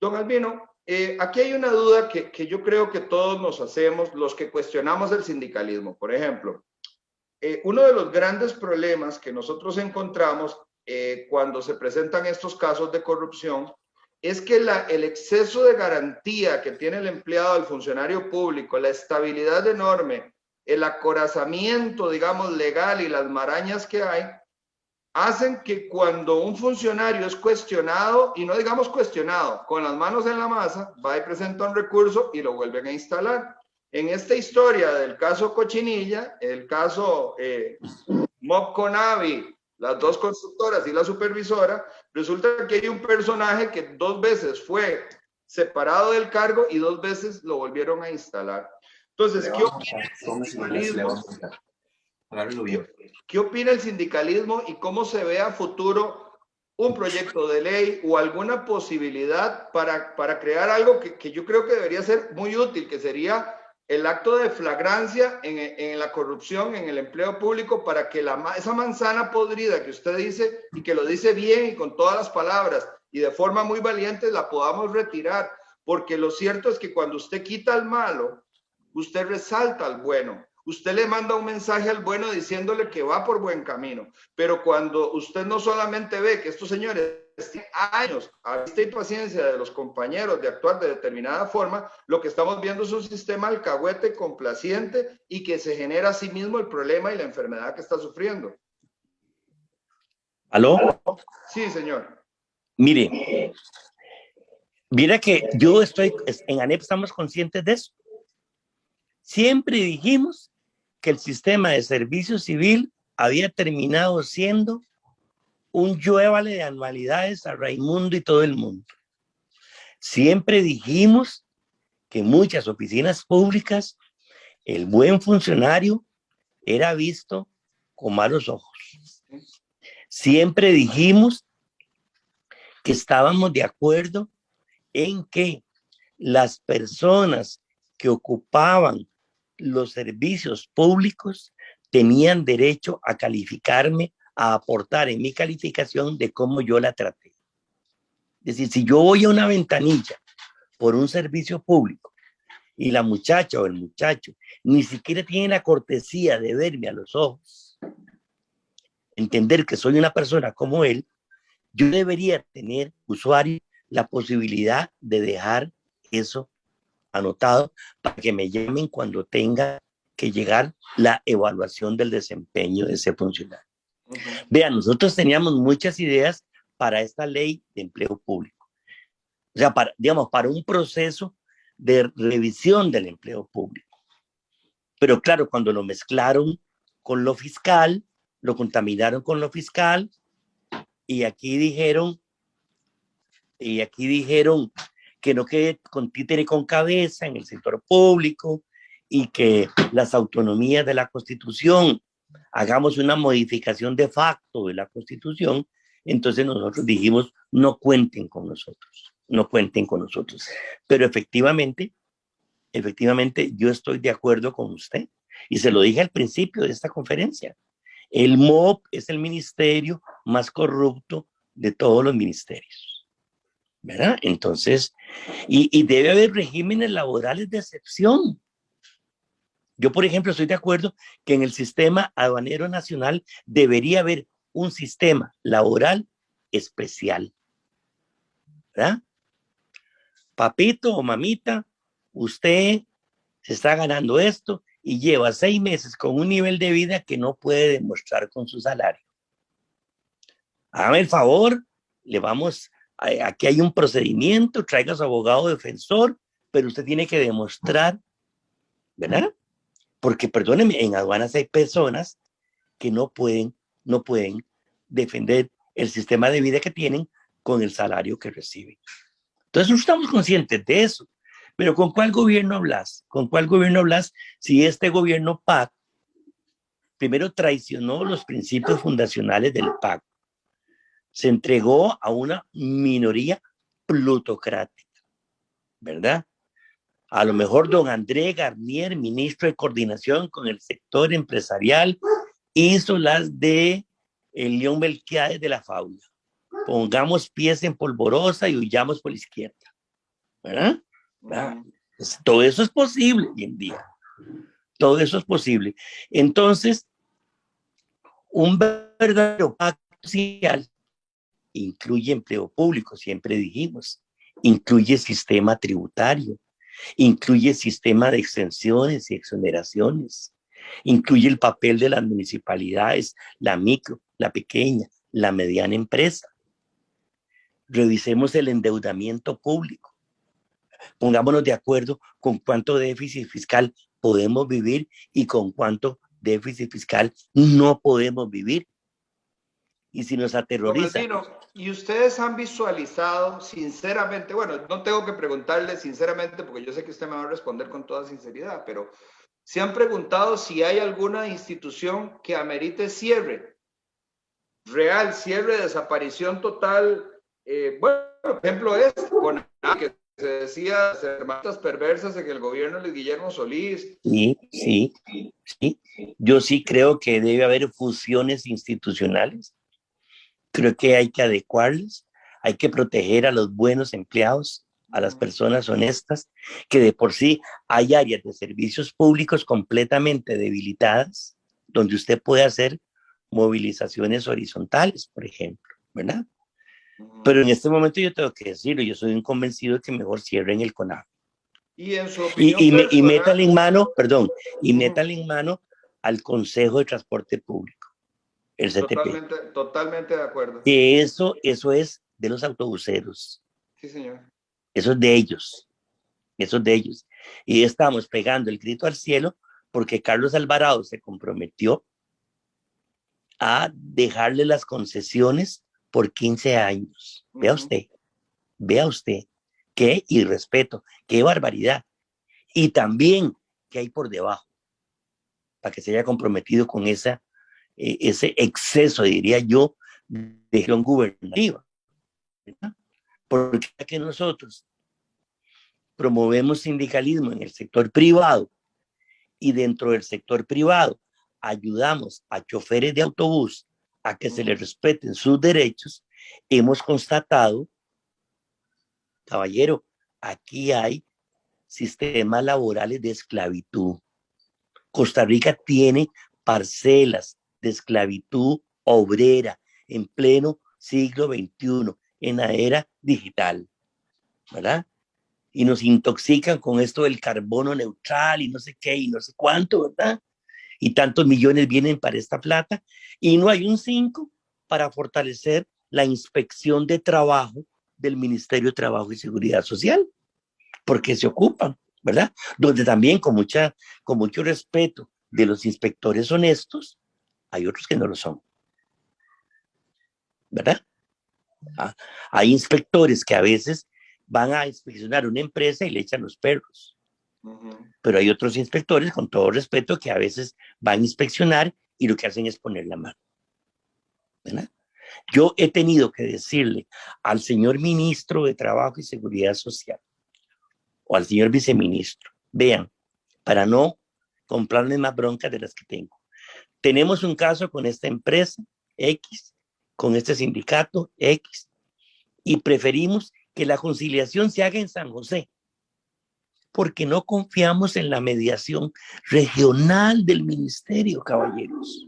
Don Albino, aquí hay una duda que yo creo que todos nos hacemos, los que cuestionamos el sindicalismo. Por ejemplo, uno de los grandes problemas que nosotros encontramos cuando se presentan estos casos de corrupción es que el exceso de garantía que tiene el empleado, el funcionario público, la estabilidad enorme, el acorazamiento, digamos, legal y las marañas que hay, hacen que cuando un funcionario es cuestionado, y no digamos cuestionado, con las manos en la masa, va y presenta un recurso y lo vuelven a instalar. En esta historia del caso Cochinilla, el caso Mobconavi, las dos constructoras y la supervisora, resulta que hay un personaje que 2 veces fue separado del cargo y 2 veces lo volvieron a instalar. Entonces, ¿qué opina el sindicalismo? ¿Qué opina el sindicalismo y cómo se ve a futuro un proyecto de ley o alguna posibilidad para crear algo que yo creo que debería ser muy útil, que sería el acto de flagrancia en la corrupción, en el empleo público, para que esa manzana podrida que usted dice y que lo dice bien y con todas las palabras y de forma muy valiente la podamos retirar? Porque lo cierto es que cuando usted quita al malo, usted resalta al bueno. Usted le manda un mensaje al bueno diciéndole que va por buen camino. Pero cuando usted no solamente ve que estos señores tienen años a vista y paciencia de los compañeros de actuar de determinada forma, lo que estamos viendo es un sistema alcahuete complaciente y que se genera a sí mismo el problema y la enfermedad que está sufriendo. ¿Aló? Sí, señor. Mire, mira que en ANEP estamos conscientes de eso. Siempre dijimos que el sistema de servicio civil había terminado siendo un lluévale de anualidades a Raimundo y todo el mundo. Siempre dijimos que muchas oficinas públicas, el buen funcionario era visto con malos ojos. Siempre dijimos que estábamos de acuerdo en que las personas que ocupaban los servicios públicos tenían derecho a calificarme, a aportar en mi calificación de cómo yo la traté. Es decir, si yo voy a una ventanilla por un servicio público y la muchacha o el muchacho ni siquiera tiene la cortesía de verme a los ojos, entender que soy una persona como él, yo debería tener, usuario, la posibilidad de dejar eso anotado para que me llamen cuando tenga que llegar la evaluación del desempeño de ese funcionario. Vean, nosotros teníamos muchas ideas para esta ley de empleo público. O sea, para un proceso de revisión del empleo público. Pero claro, cuando lo mezclaron con lo fiscal, lo contaminaron con lo fiscal, y aquí dijeron que no quede con títere con cabeza en el sector público y que las autonomías de la Constitución, hagamos una modificación de facto de la Constitución. Entonces nosotros dijimos, no cuenten con nosotros. Pero efectivamente, efectivamente yo estoy de acuerdo con usted. Y se lo dije al principio de esta conferencia. El MOP es el ministerio más corrupto de todos los ministerios, ¿verdad? Entonces, y debe haber regímenes laborales de excepción. Yo, por ejemplo, estoy de acuerdo que en el sistema aduanero nacional debería haber un sistema laboral especial, ¿verdad? Papito o mamita, usted se está ganando esto y lleva 6 meses con un nivel de vida que no puede demostrar con su salario. Hágame el favor, aquí hay un procedimiento, traiga a su abogado defensor, pero usted tiene que demostrar, ¿verdad? Porque, perdónenme, en aduanas hay personas que no pueden defender el sistema de vida que tienen con el salario que reciben. Entonces, no estamos conscientes de eso. Pero ¿con cuál gobierno hablas? ¿Con cuál gobierno hablas si este gobierno PAC primero traicionó los principios fundacionales del PAC? Se entregó a una minoría plutocrática, ¿verdad? A lo mejor don André Garnier, ministro de Coordinación con el sector empresarial, hizo las de el León Melquiades de la Faula. Pongamos pies en polvorosa y huyamos por la izquierda, ¿verdad? Todo eso es posible hoy en día. Todo eso es posible. Entonces, un verdadero pacto social incluye empleo público, siempre dijimos, incluye sistema tributario, incluye sistema de exenciones y exoneraciones, incluye el papel de las municipalidades, la micro, la pequeña, la mediana empresa. Revisemos el endeudamiento público. Pongámonos de acuerdo con cuánto déficit fiscal podemos vivir y con cuánto déficit fiscal no podemos vivir. Y si nos aterroriza. Don Albino, ¿y ustedes han visualizado sinceramente, bueno, no tengo que preguntarle sinceramente porque yo sé que usted me va a responder con toda sinceridad, pero ¿se han preguntado si hay alguna institución que amerite cierre? Real, cierre, desaparición total. Bueno, por ejemplo, que se decía hermanas perversas en el gobierno de Guillermo Solís. Sí. Yo sí creo que debe haber fusiones institucionales. Creo que hay que adecuarlos, hay que proteger a los buenos empleados, a las personas honestas, que de por sí hay áreas de servicios públicos completamente debilitadas, donde usted puede hacer movilizaciones horizontales, por ejemplo, ¿verdad? Pero en este momento yo tengo que decirlo, yo soy un convencido de que mejor cierren el CONAVE. Y en su opinión personal, y métale en mano, métale en mano al Consejo de Transporte Público. El CTP. Totalmente de acuerdo. Que eso es de los autobuseros. Sí, señor. Eso es de ellos. Eso es de ellos. Y estamos pegando el grito al cielo porque Carlos Alvarado se comprometió a dejarle las concesiones por 15 años. Vea usted, qué irrespeto, qué barbaridad. Y también qué hay por debajo, para que se haya comprometido con ese exceso, diría yo, de gestión gubernativa. ¿Verdad? Porque que nosotros promovemos sindicalismo en el sector privado y dentro del sector privado ayudamos a choferes de autobús a que se les respeten sus derechos, hemos constatado, caballero, aquí hay sistemas laborales de esclavitud. Costa Rica tiene parcelas de esclavitud obrera en pleno siglo XXI, en la era digital, ¿verdad? Y nos intoxican con esto del carbono neutral y no sé qué y no sé cuánto, ¿verdad? Y tantos millones vienen para esta plata y no hay un 5 para fortalecer la inspección de trabajo del Ministerio de Trabajo y Seguridad Social, porque se ocupan, ¿verdad? Donde también con mucho respeto de los inspectores honestos, hay otros que no lo son, ¿verdad? Hay inspectores que a veces van a inspeccionar una empresa y le echan los perros. Pero hay otros inspectores, con todo respeto, que a veces van a inspeccionar y lo que hacen es poner la mano, ¿verdad? Yo he tenido que decirle al señor ministro de Trabajo y Seguridad Social o al señor viceministro, Vean, para no comprarme más broncas de las que tengo. Tenemos un caso con esta empresa X, con este sindicato X, y preferimos que la conciliación se haga en San José, porque no confiamos en la mediación regional del ministerio, caballeros.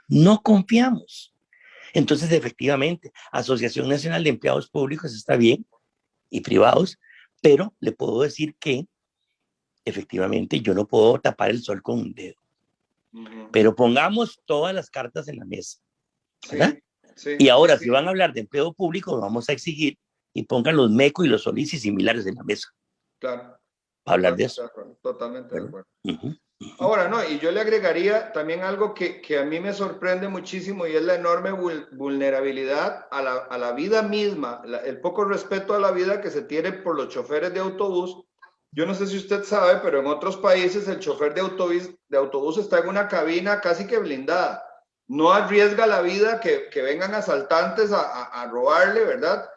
No confiamos. Entonces, efectivamente, Asociación Nacional de Empleados Públicos está bien y privados, pero le puedo decir que efectivamente yo no puedo tapar el sol con un dedo. Pero pongamos todas las cartas en la mesa, ¿verdad? Sí, y ahora, si van a hablar de empleo público, vamos a exigir y pongan los MECO y los SOLIS y similares en la mesa. Claro. Para hablar de eso. Totalmente de acuerdo. Uh-huh. Ahora, no, y yo le agregaría también algo que a mí me sorprende muchísimo y es la enorme vulnerabilidad a la vida misma, el poco respeto a la vida que se tiene por los choferes de autobús. Yo no sé si usted sabe, pero en otros países el chofer de autobús está en una cabina casi que blindada. No arriesga la vida que vengan asaltantes a robarle, ¿verdad?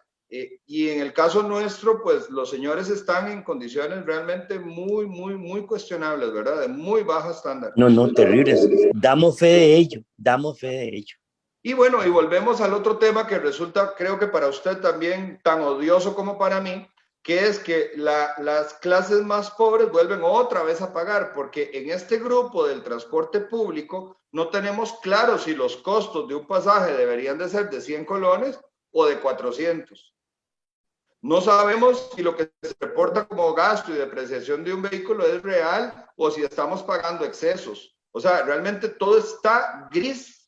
Y en el caso nuestro, pues los señores están en condiciones realmente muy cuestionables, ¿verdad? De muy bajo estándar. No, terribles. Damos fe de ello, damos fe de ello. Y bueno, y volvemos al otro tema que resulta, creo que para usted también tan odioso como para mí, que es que las clases más pobres vuelven otra vez a pagar, porque en este grupo del transporte público no tenemos claro si los costos de un pasaje deberían de ser de 100 colones o de 400. No sabemos si lo que se reporta como gasto y depreciación de un vehículo es real o si estamos pagando excesos. O sea, realmente todo está gris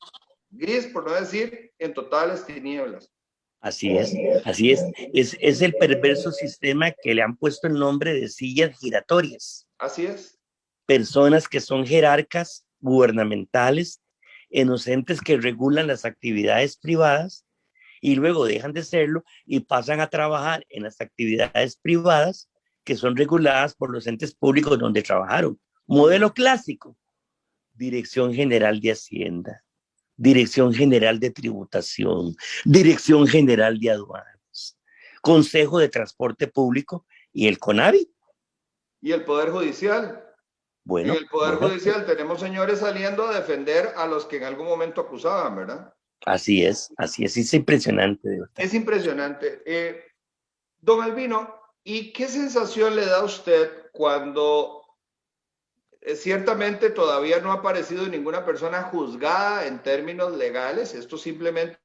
por no decir en totales tinieblas. Así es, así es. Es el perverso sistema que le han puesto el nombre de sillas giratorias. Así es. Personas que son jerarcas gubernamentales, inocentes que regulan las actividades privadas y luego dejan de serlo y pasan a trabajar en las actividades privadas que son reguladas por los entes públicos donde trabajaron. Modelo clásico: Dirección General de Hacienda, Dirección General de Tributación, Dirección General de Aduanas, Consejo de Transporte Público y el CONAVI. Y el Poder Judicial. Bueno, en el Poder Judicial tenemos señores saliendo a defender a los que en algún momento acusaban, ¿verdad? Así es, es impresionante. De verdad. Es impresionante. Don Albino, ¿y qué sensación le da a usted cuando ciertamente todavía no ha aparecido ninguna persona juzgada en términos legales? Esto simplemente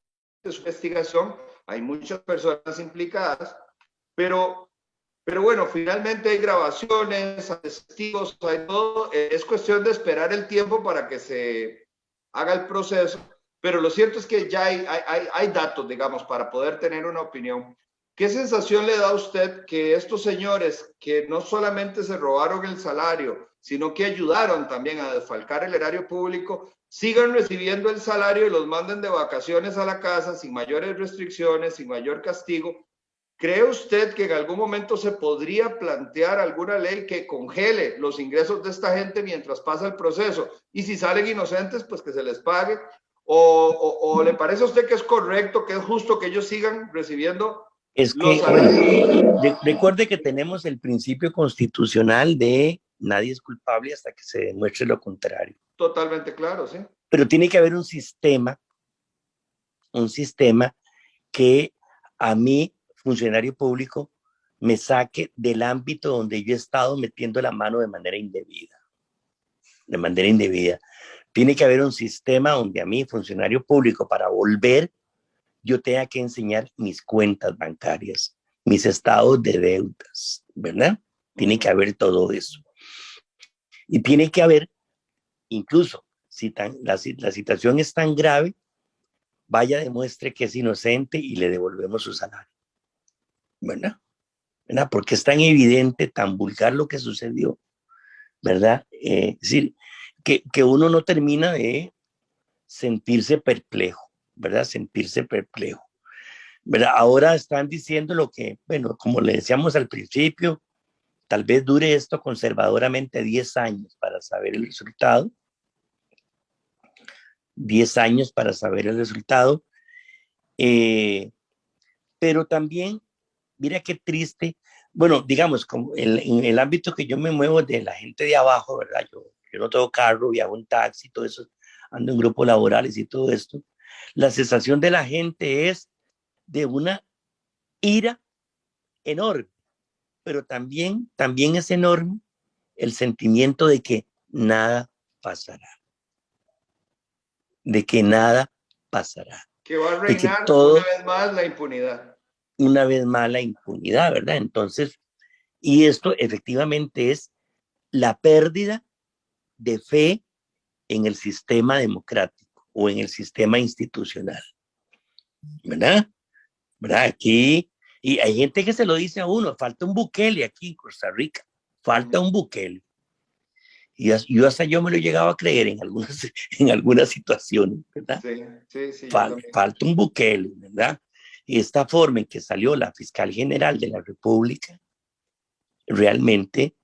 es investigación, hay muchas personas implicadas, pero bueno, finalmente hay grabaciones, hay testigos, hay todo. Es cuestión de esperar el tiempo para que se haga el proceso, pero lo cierto es que ya hay datos, digamos, para poder tener una opinión. ¿Qué sensación le da a usted que estos señores que no solamente se robaron el salario, sino que ayudaron también a desfalcar el erario público, sigan recibiendo el salario y los manden de vacaciones a la casa sin mayores restricciones, sin mayor castigo? ¿Cree usted que en algún momento se podría plantear alguna ley que congele los ingresos de esta gente mientras pasa el proceso? Y si salen inocentes, pues que se les pague. ¿O le parece a usted que es correcto, que es justo que ellos sigan recibiendo es que, los salarios? bueno, recuerde que tenemos el principio constitucional de nadie es culpable hasta que se demuestre lo contrario. Totalmente claro, sí. Pero tiene que haber un sistema que a mí, funcionario público, me saque del ámbito donde yo he estado metiendo la mano de manera indebida. De manera indebida. Tiene que haber un sistema donde a mí, funcionario público, para volver, yo tenga que enseñar mis cuentas bancarias, mis estados de deudas, ¿verdad? Tiene que haber todo eso. Y tiene que haber, incluso, si la situación es tan grave, vaya, demuestre que es inocente y le devolvemos su salario. ¿Verdad? Porque es tan evidente, tan vulgar lo que sucedió, ¿verdad? Es decir, que uno no termina de sentirse perplejo, ¿verdad? Sentirse perplejo, ¿verdad? Ahora están diciendo lo que, bueno, como le decíamos al principio, tal vez dure esto conservadoramente 10 años para saber el resultado. 10 años para saber el resultado. Pero también mira qué triste. Bueno, digamos, como en el ámbito que yo me muevo de la gente de abajo, ¿verdad? Yo no tengo carro, viajo en taxi, todo eso, ando en grupos laborales y todo esto. La sensación de la gente es de una ira enorme, pero también es enorme el sentimiento de que nada pasará, de que nada pasará, Que va a de que reinar una todo, vez más la impunidad. una vez más, la impunidad, ¿verdad? Entonces, y esto efectivamente es la pérdida de fe en el sistema democrático o en el sistema institucional, ¿verdad? ¿Verdad? Aquí, y hay gente que se lo dice a uno, falta un Bukele aquí en Costa Rica, falta un Bukele. Y yo hasta yo me lo he llegado a creer en algunas situaciones, ¿verdad? Sí, sí, sí, yo también. Falta un Bukele, ¿verdad? Y esta forma en que salió la fiscal general de la República realmente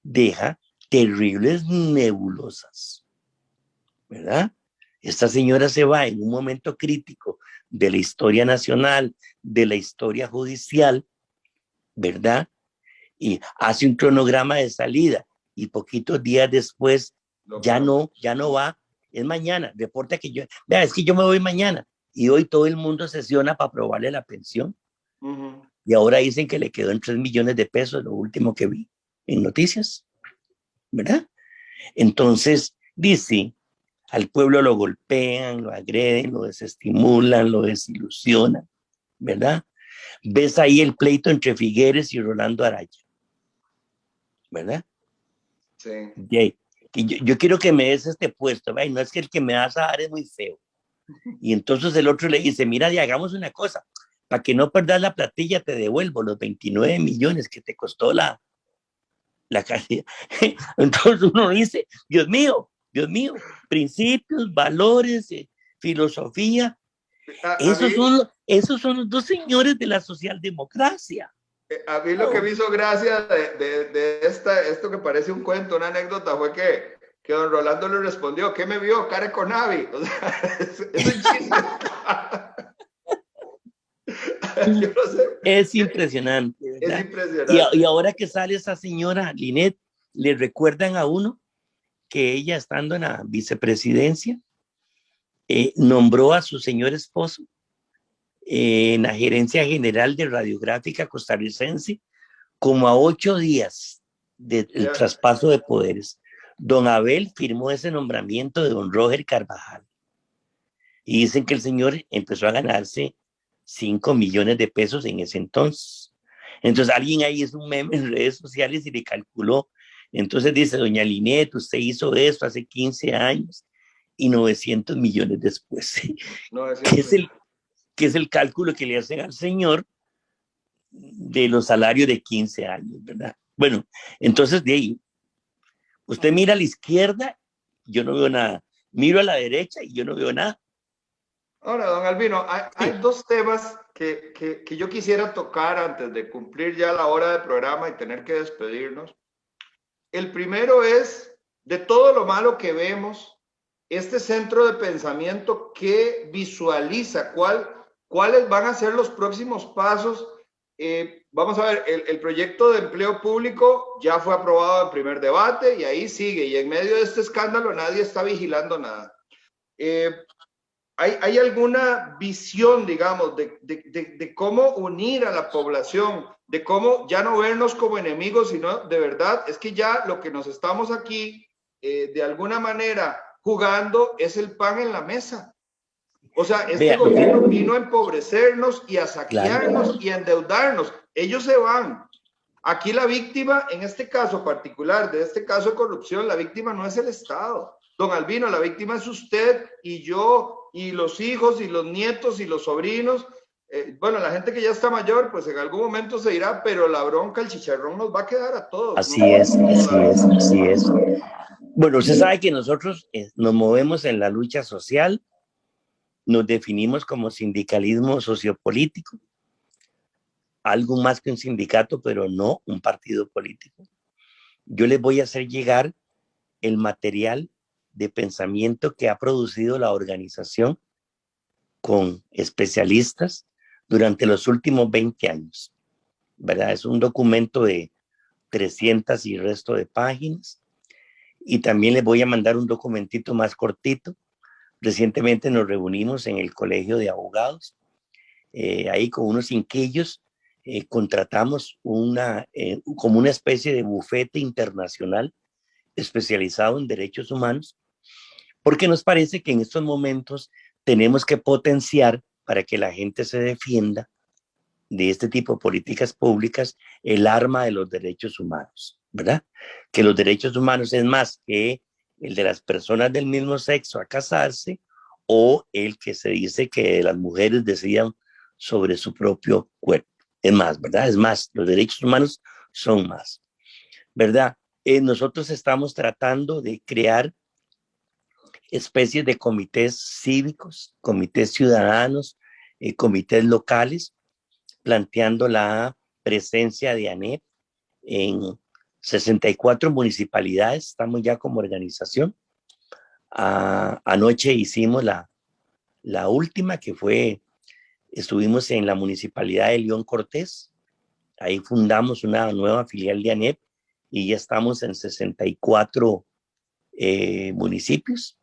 deja terribles nebulosas, ¿verdad? Esta señora se va en un momento crítico de la historia nacional, de la historia judicial, ¿verdad? Y hace un cronograma de salida y poquitos días después ya no va, es mañana, reporta que vea, es que yo me voy mañana y hoy todo el mundo sesiona para aprobarle la pensión y ahora dicen que le quedó en 3 millones de pesos, lo último que vi en noticias, ¿verdad? Entonces, dice, al pueblo lo golpean, lo agreden, lo desestimulan, lo desilusionan, ¿verdad? Ves ahí el pleito entre Figueres y Rolando Araya, ¿verdad? Sí. Okay. Yo quiero que me des este puesto, ¿verdad? Y no es que el que me vas a dar es muy feo. Y entonces el otro le dice, mira, y hagamos una cosa, para que no perdas la platilla te devuelvo los 29 millones que te costó la cantidad. Entonces uno dice, Dios mío, principios, valores, filosofía, A mí, esos son los dos señores de la socialdemocracia. a mí lo que me hizo gracia de esto que parece un cuento, una anécdota, fue que don Rolando le respondió, ¿qué me vio? Care con Navi. O sea, es un chiste. Yo no sé. Es impresionante, Es ¿verdad? Y impresionante. ahora que sale esa señora Linet, le recuerdan a uno que ella, estando en la vicepresidencia, nombró a su señor esposo en la gerencia general de Radiográfica Costarricense como a 8 días del Yeah. traspaso de poderes. Don Abel firmó ese nombramiento de don Roger Carvajal. Y dicen que el señor empezó a ganarse 5 millones de pesos en ese entonces. Entonces alguien ahí hizo un meme en redes sociales y le calculó. Entonces dice, doña Linet, usted hizo esto hace 15 años y 900 millones después. ¿Qué 900 es el, millones. qué es el cálculo que le hacen al señor de los salarios de 15 años, ¿verdad? Bueno, entonces de ahí, usted mira a la izquierda, yo no veo nada. Miro a la derecha y yo no veo nada. Ahora, don Albino, hay Sí. dos temas que yo quisiera tocar antes de cumplir ya la hora del programa y tener que despedirnos. El primero es, de todo lo malo que vemos, este centro de pensamiento que visualiza cuáles van a ser los próximos pasos. Vamos a ver, el proyecto de empleo público ya fue aprobado en primer debate y ahí sigue. Y en medio de este escándalo nadie está vigilando nada. ¿Hay alguna visión, digamos, de cómo unir a la población, de cómo ya no vernos como enemigos, sino de verdad, es que ya lo que nos estamos aquí, de alguna manera, jugando es el pan en la mesa? O sea, este Vea, gobierno vino a empobrecernos y a claro, saquearnos y a endeudarnos. Ellos se van. Aquí la víctima, en este caso particular, de este caso de corrupción, la víctima no es el Estado. Don Albino, la víctima es usted y yo y los hijos y los nietos y los sobrinos. Bueno, la gente que ya está mayor, pues en algún momento se irá, pero la bronca, el chicharrón nos va a quedar a todos. así es, así es, así es. Bueno, usted sabe que nosotros nos movemos en la lucha social, nos definimos como sindicalismo sociopolítico, algo más que un sindicato, pero no un partido político. Yo les voy a hacer llegar el material de pensamiento que ha producido la organización con especialistas durante los últimos 20 años. ¿verdad? Es un documento de 300 y resto de páginas. Y también les voy a mandar un documentito más cortito. Recientemente nos reunimos en el Colegio de Abogados, ahí con unos inquillos, contratamos como una especie de bufete internacional especializado en derechos humanos, porque nos parece que en estos momentos tenemos que potenciar para que la gente se defienda de este tipo de políticas públicas el arma de los derechos humanos, ¿verdad? Que los derechos humanos es más que el de las personas del mismo sexo a casarse o el que se dice que las mujeres decidan sobre su propio cuerpo. Es más, ¿verdad? Es más, los derechos humanos son más, ¿verdad? Nosotros estamos tratando de crear especies de comités cívicos, comités ciudadanos, comités locales, planteando la presencia de ANEP en 64 municipalidades. Estamos ya como organización. Anoche hicimos la última, que fue, estuvimos en la municipalidad de León Cortés. Ahí fundamos una nueva filial de ANEP y ya estamos en 64 municipios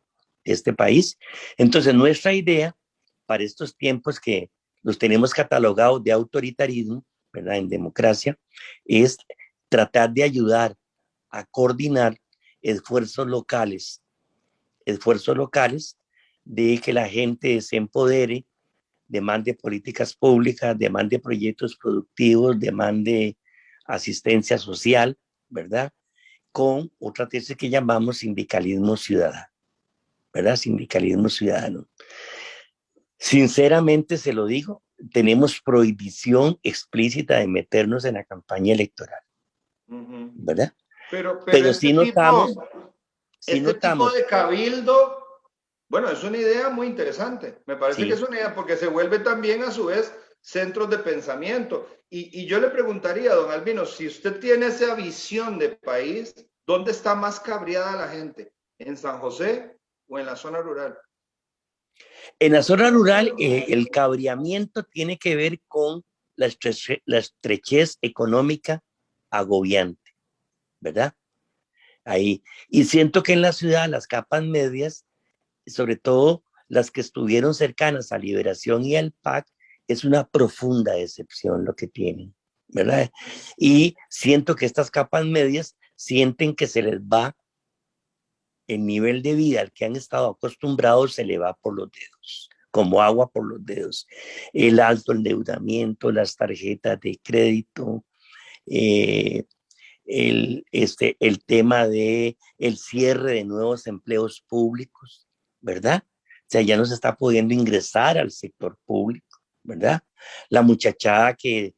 de este país. Entonces, nuestra idea para estos tiempos que los tenemos catalogados de autoritarismo, ¿verdad? En democracia, es tratar de ayudar a coordinar esfuerzos locales de que la gente se empodere, demande políticas públicas, demande proyectos productivos, demande asistencia social, ¿verdad? Con otra tesis que llamamos sindicalismo ciudadano, ¿verdad? Sindicalismo ciudadano. Sinceramente se lo digo, tenemos prohibición explícita de meternos en la campaña electoral, ¿verdad? Pero Pero sí este tipo notamos, de cabildo, bueno, es una idea muy interesante. Me parece que es sí, una idea porque se vuelve también a su vez centros de pensamiento. Y yo le preguntaría, don Albino, si usted tiene esa visión de país, ¿dónde está más cabreada la gente? ¿En San José o en la zona rural? en la zona rural el cabreamiento tiene que ver con la estrechez económica agobiante, ¿verdad? Ahí. Y siento que en la ciudad las capas medias, sobre todo las que estuvieron cercanas a Liberación y al PAC, es una profunda decepción lo que tienen, ¿verdad? Y siento que estas capas medias sienten que se les va el nivel de vida al que han estado acostumbrados, se le va por los dedos, como agua por los dedos. El alto endeudamiento, las tarjetas de crédito, eh, el tema de el cierre de nuevos empleos públicos, ¿verdad? O sea, ya no se está pudiendo ingresar al sector público, ¿verdad? La muchachada que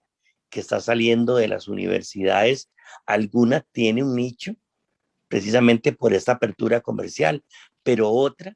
está saliendo de las universidades, alguna tiene un nicho precisamente por esta apertura comercial, pero otra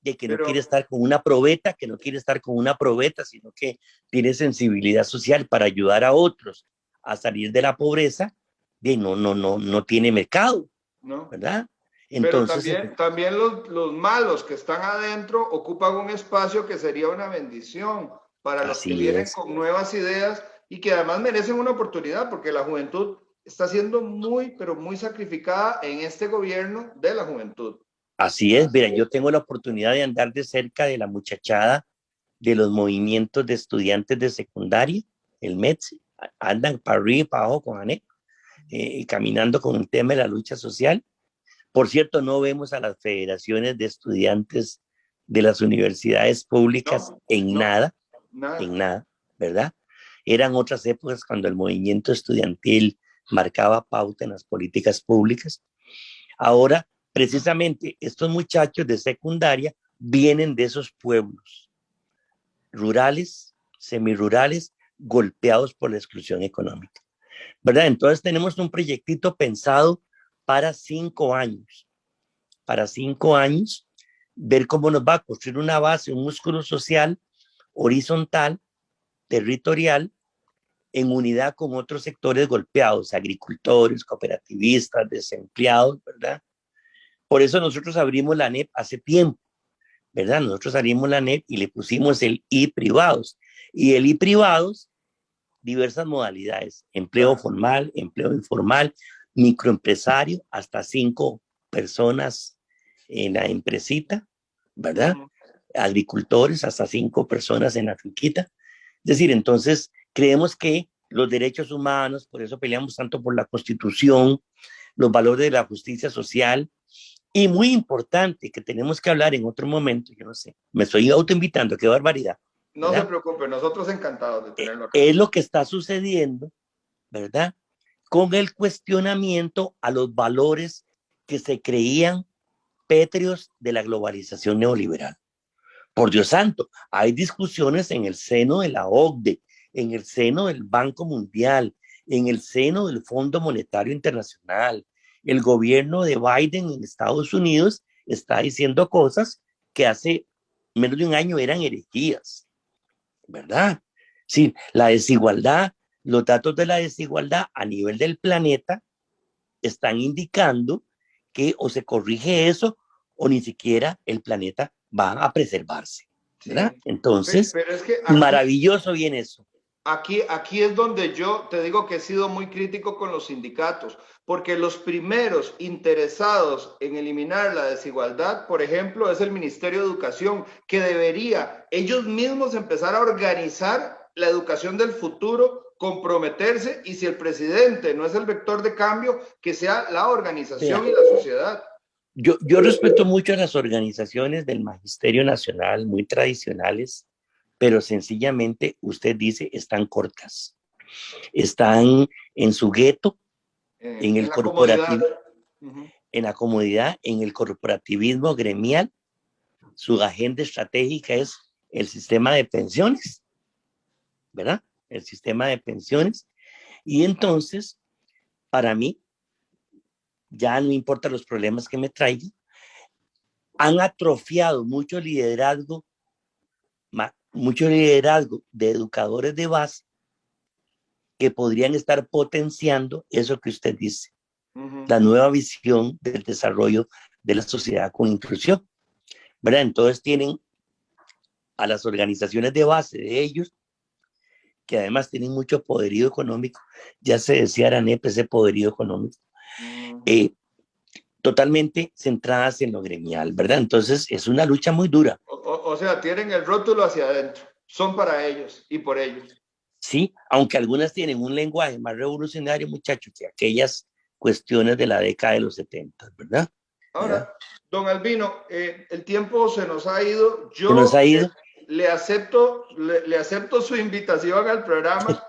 de que no Pero, quiere estar con una probeta, que no quiere estar con una probeta, sino que tiene sensibilidad social para ayudar a otros a salir de la pobreza, de no tiene mercado, ¿no? ¿verdad? Pero Entonces, también los malos que están adentro ocupan un espacio que sería una bendición para los que así vienen es, con nuevas ideas y que además merecen una oportunidad porque la juventud está siendo muy, pero muy sacrificada en este gobierno de la juventud. así es. Mira, yo tengo la oportunidad de andar de cerca de la muchachada de los movimientos de estudiantes de secundaria, el METSE, andan para arriba y para abajo con ANEC, caminando con el tema de la lucha social. Por cierto, no vemos a las federaciones de estudiantes de las universidades públicas No, no, en nada. nada, ¿verdad? Eran otras épocas cuando el movimiento estudiantil marcaba pauta en las políticas públicas. Ahora, precisamente, estos muchachos de secundaria vienen de esos pueblos rurales, semirurales, golpeados por la exclusión económica, ¿verdad? Entonces tenemos un proyectito pensado para 5 años, ver cómo nos va a construir una base, un músculo social horizontal, territorial, en unidad con otros sectores golpeados, agricultores, cooperativistas, desempleados, ¿verdad? Por eso nosotros abrimos la NEP hace tiempo, ¿verdad? Nosotros abrimos la NEP y le pusimos el I privados. Y el I privados diversas modalidades, empleo formal, empleo informal, microempresario, hasta 5 personas en la empresita, ¿verdad? Agricultores, hasta 5 personas en la finquita. Es decir, entonces creemos que los derechos humanos, por eso peleamos tanto por la Constitución, los valores de la justicia social, y muy importante que tenemos que hablar en otro momento, yo no sé, me estoy autoinvitando, qué barbaridad. No se preocupe, nosotros encantados de tenerlo acá. Es lo que está sucediendo, ¿verdad? Con el cuestionamiento a los valores que se creían pétreos de la globalización neoliberal. Por Dios santo, hay discusiones en el seno de la OCDE, en el seno del Banco Mundial, en el seno del Fondo Monetario Internacional. El gobierno de Biden en Estados Unidos está diciendo cosas que hace menos de un año eran herejías, ¿verdad? Sí, la desigualdad, los datos de la desigualdad a nivel del planeta están indicando que o se corrige eso o ni siquiera el planeta va a preservarse, ¿verdad? Sí. Entonces, pero es que aquí, maravilloso viene eso. Aquí es donde yo te digo que he sido muy crítico con los sindicatos, porque los primeros interesados en eliminar la desigualdad, por ejemplo, es el Ministerio de Educación, que debería ellos mismos empezar a organizar la educación del futuro, comprometerse, y si el presidente no es el vector de cambio, que sea la organización y la sociedad. Yo respeto mucho a las organizaciones del Magisterio Nacional, muy tradicionales, pero sencillamente usted dice están cortas. Están en su gueto, en el corporativismo, en la comodidad, en el corporativismo gremial. Su agenda estratégica es el sistema de pensiones, ¿verdad? El sistema de pensiones. Y entonces, para mí, ya no importa los problemas que me traigan, han atrofiado mucho liderazgo de educadores de base que podrían estar potenciando eso que usted dice, la nueva visión del desarrollo de la sociedad con inclusión, ¿verdad? Entonces tienen a las organizaciones de base de ellos, que además tienen mucho poderío económico, ya se decía Aranep, ese poderío económico, totalmente centradas en lo gremial, ¿verdad? Entonces es una lucha muy dura. O sea, tienen el rótulo hacia adentro, son para ellos y por ellos. Sí, aunque algunas tienen un lenguaje más revolucionario, muchachos, que aquellas cuestiones de la década de los 70, ¿verdad? Ahora, don Albino, el tiempo se nos ha ido. Yo ¿Se nos ha ido? Le acepto su invitación al programa.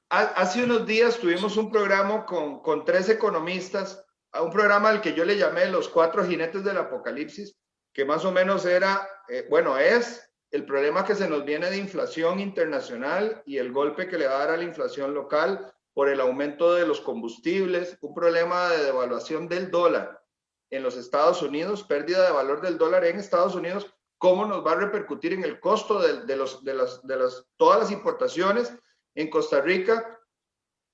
Hace unos días tuvimos un programa con 3 economistas, a un programa al que yo le llamé Los 4 jinetes del apocalipsis, que más o menos era, es el problema que se nos viene de inflación internacional y el golpe que le va a dar a la inflación local por el aumento de los combustibles, un problema de devaluación del dólar en los Estados Unidos, pérdida de valor del dólar en Estados Unidos, cómo nos va a repercutir en el costo de todas las importaciones en Costa Rica,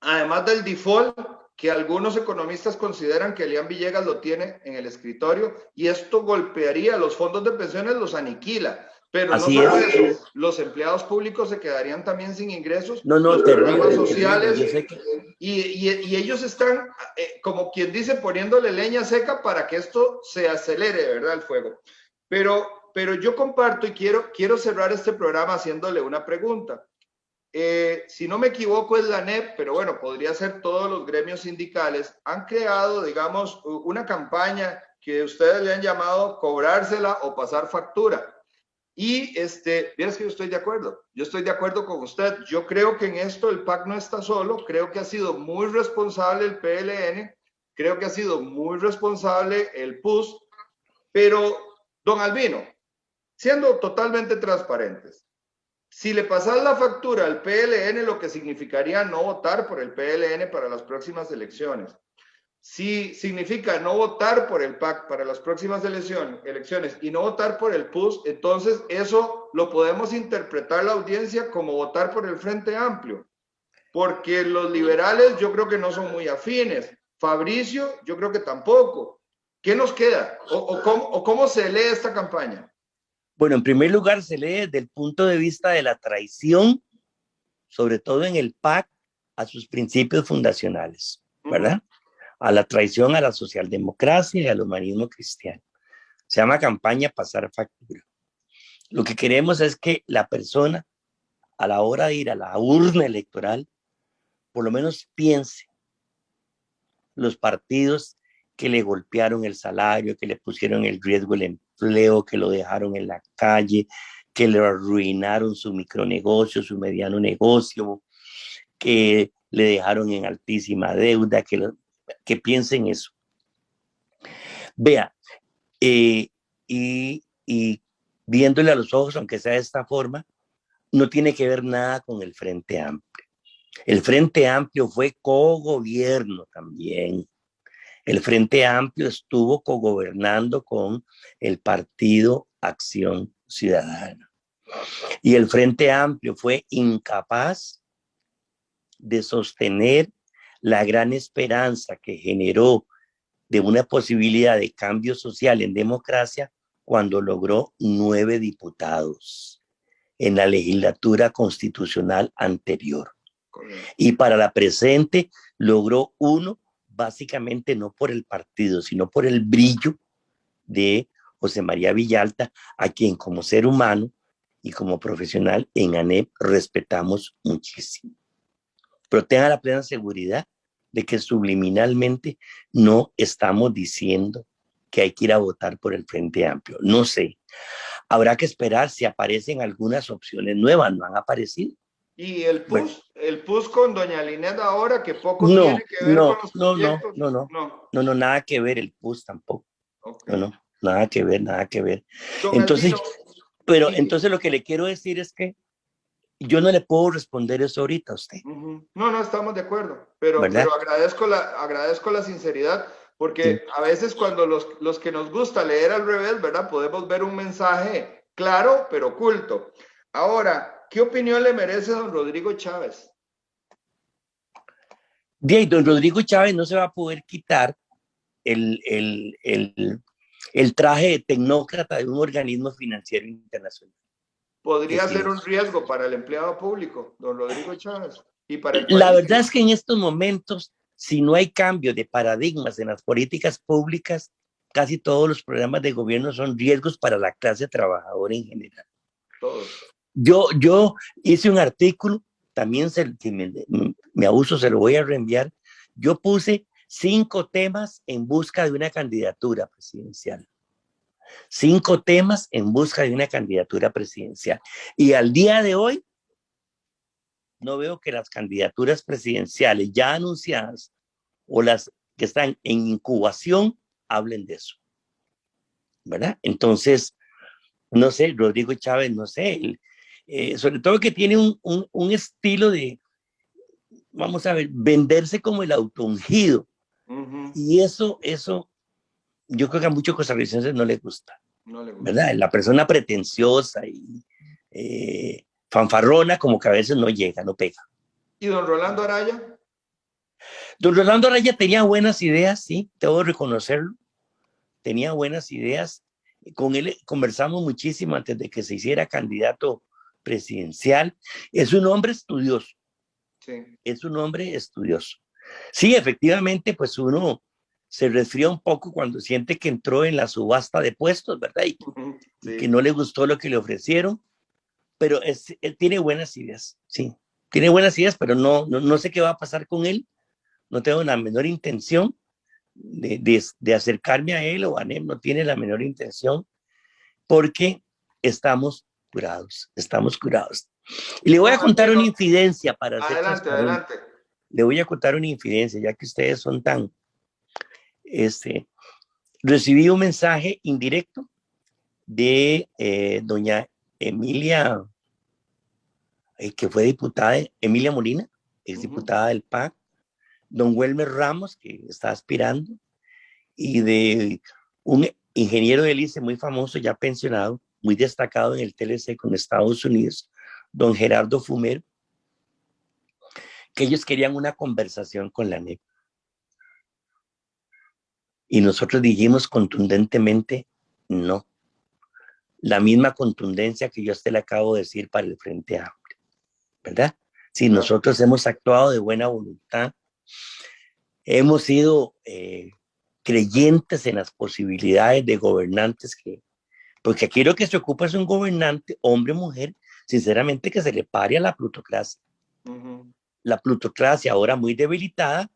además del default que algunos economistas consideran que Elian Villegas lo tiene en el escritorio, y esto golpearía los fondos de pensiones, los aniquila. Pero así no solo eso, los empleados públicos se quedarían también sin ingresos, los programas sociales, yo sé que... y ellos están, como quien dice, poniéndole leña seca para que esto se acelere, ¿verdad? El fuego. Pero yo comparto y quiero cerrar este programa haciéndole una pregunta. Si no me equivoco es la ANEP, pero bueno, podría ser todos los gremios sindicales, han creado, digamos, una campaña que ustedes le han llamado cobrársela o pasar factura. Y vieras que yo estoy de acuerdo con usted. Yo creo que en esto el PAC no está solo, creo que ha sido muy responsable el PLN, creo que ha sido muy responsable el PUS, pero, don Albino, siendo totalmente transparentes, si le pasas la factura al PLN, lo que significaría no votar por el PLN para las próximas elecciones. Si significa no votar por el PAC para las próximas elecciones y no votar por el PUS, entonces eso lo podemos interpretar la audiencia como votar por el Frente Amplio, porque los liberales yo creo que no son muy afines. Fabricio, yo creo que tampoco. ¿Qué nos queda? ¿O cómo se lee esta campaña? Bueno, en primer lugar se lee desde el punto de vista de la traición sobre todo en el PAC, a sus principios fundacionales, ¿verdad? A la traición a la socialdemocracia y al humanismo cristiano. Se llama campaña Pasar Factura. Lo que queremos es que la persona, a la hora de ir a la urna electoral, por lo menos piense los partidos que le golpearon el salario, que le pusieron en riesgo el empleo, que lo dejaron en la calle, que le arruinaron su micronegocio, su mediano negocio, que le dejaron en altísima deuda, que piensen eso. Vea, y viéndole a los ojos, aunque sea de esta forma, no tiene que ver nada con el Frente Amplio. El Frente Amplio fue cogobierno también. El Frente Amplio estuvo cogobernando con el Partido Acción Ciudadana. Y el Frente Amplio fue incapaz de sostener la gran esperanza que generó de una posibilidad de cambio social en democracia cuando logró 9 diputados en la legislatura constitucional anterior. Y para la presente logró 1, básicamente no por el partido, sino por el brillo de José María Villalta, a quien como ser humano y como profesional en ANEP respetamos muchísimo. Pero tenga la plena seguridad de que subliminalmente no estamos diciendo que hay que ir a votar por el Frente Amplio. No sé. Habrá que esperar si aparecen algunas opciones nuevas. No han aparecido. Y el PUS, bueno, el PUS con doña Linet ahora, que poco tiene que ver con los proyectos. No, nada que ver el PUS tampoco. Okay. No, nada que ver. Don Entonces, Albino, entonces lo que le quiero decir es que yo no le puedo responder eso ahorita a usted. No, estamos de acuerdo, pero agradezco la sinceridad, porque sí, a veces cuando los que nos gusta leer al revés, ¿verdad? Podemos ver un mensaje claro, pero oculto. Ahora, ¿qué opinión le merece don Rodrigo Chávez? Bien, don Rodrigo Chávez no se va a poder quitar el traje de tecnócrata de un organismo financiero internacional. Podría ser un riesgo para el empleado público, don Rodrigo Chávez, y para el país. La verdad es que en estos momentos, si no hay cambio de paradigmas en las políticas públicas, casi todos los programas de gobierno son riesgos para la clase trabajadora en general. Todos. Yo hice un artículo, también si me abuso se lo voy a reenviar. Yo puse 5 temas en busca de una candidatura presidencial. 5 temas en busca de una candidatura presidencial. Y al día de hoy, no veo que las candidaturas presidenciales ya anunciadas o las que están en incubación hablen de eso. ¿Verdad? Entonces, no sé, Rodrigo Chávez, no sé, sobre todo que tiene un estilo de, vamos a ver, venderse como el autoungido. Y eso, yo creo que a muchos costarricenses no les gusta. ¿Verdad? La persona pretenciosa y fanfarrona, como que a veces no llega, no pega. ¿Y don Rolando Araya? Don Rolando Araya tenía buenas ideas, sí, debo reconocerlo. Tenía buenas ideas. Con él conversamos muchísimo antes de que se hiciera candidato presidencial. Es un hombre estudioso. Sí. Es un hombre estudioso. Sí, efectivamente, pues uno se resfría un poco cuando siente que entró en la subasta de puestos, ¿verdad? Y que no le gustó lo que le ofrecieron, pero él tiene buenas ideas, sí. Tiene buenas ideas, pero no sé qué va a pasar con él. No tengo la menor intención de acercarme a él o a él, no tiene la menor intención, porque estamos curados. Y le voy a contar una infidencia para hacer adelante. Le voy a contar una infidencia, ya que ustedes son tan... recibí un mensaje indirecto de doña Emilia, que fue diputada, Emilia Molina, es diputada del PAC, don Welmer Ramos, que está aspirando, y de un ingeniero de hélice muy famoso, ya pensionado, muy destacado en el TLC con Estados Unidos, don Gerardo Fumero, que ellos querían una conversación con la ANEP. Y nosotros dijimos contundentemente no. La misma contundencia que yo a usted le acabo de decir para el Frente Amplio, ¿verdad? si nosotros hemos actuado de buena voluntad, hemos sido creyentes en las posibilidades de gobernantes porque aquí lo que se ocupa es un gobernante, hombre o mujer, sinceramente que se le pare a la plutocracia. La plutocracia ahora muy debilitada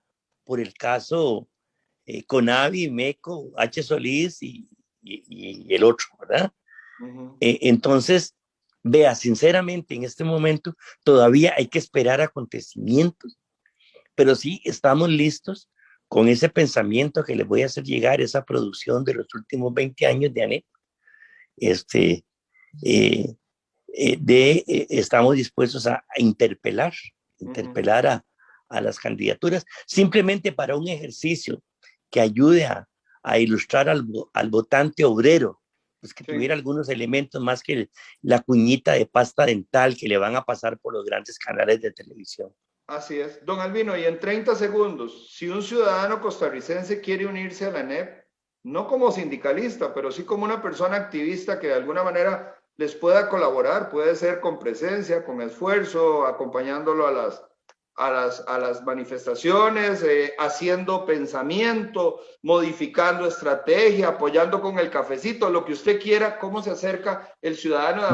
por el caso Conavi, Meco, H. Solís y el otro, ¿verdad? Entonces, vea, sinceramente, en este momento todavía hay que esperar acontecimientos, pero sí estamos listos con ese pensamiento que les voy a hacer llegar, esa producción de los últimos 20 años de ANEP. Estamos dispuestos a interpelar a las candidaturas, simplemente para un ejercicio que ayude a ilustrar al votante obrero, pues que tuviera algunos elementos más que la cuñita de pasta dental que le van a pasar por los grandes canales de televisión. Así es. Don Albino, y en 30 segundos, si un ciudadano costarricense quiere unirse a la ANEP, no como sindicalista, pero sí como una persona activista que de alguna manera les pueda colaborar, puede ser con presencia, con esfuerzo, acompañándolo a las manifestaciones, haciendo pensamiento, modificando estrategia, apoyando con el cafecito, lo que usted quiera. ¿Cómo se acerca el ciudadano de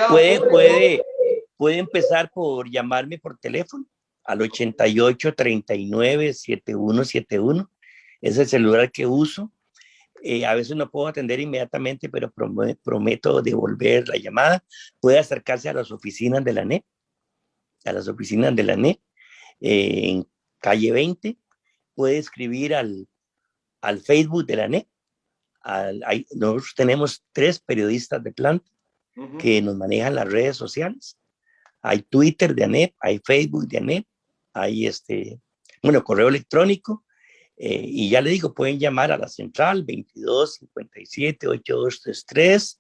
a pie? Puede empezar por llamarme por teléfono al 88-39-7171. Es el celular que uso. A veces no puedo atender inmediatamente, pero prometo devolver la llamada. Puede acercarse a las oficinas de la ANEP, en calle 20. Puede escribir al Facebook de la ANEP. Nosotros tenemos 3 periodistas de planta que nos manejan las redes sociales. Hay Twitter de ANEP, hay Facebook de ANEP, hay correo electrónico, y ya le digo, pueden llamar a la central 2257-8233,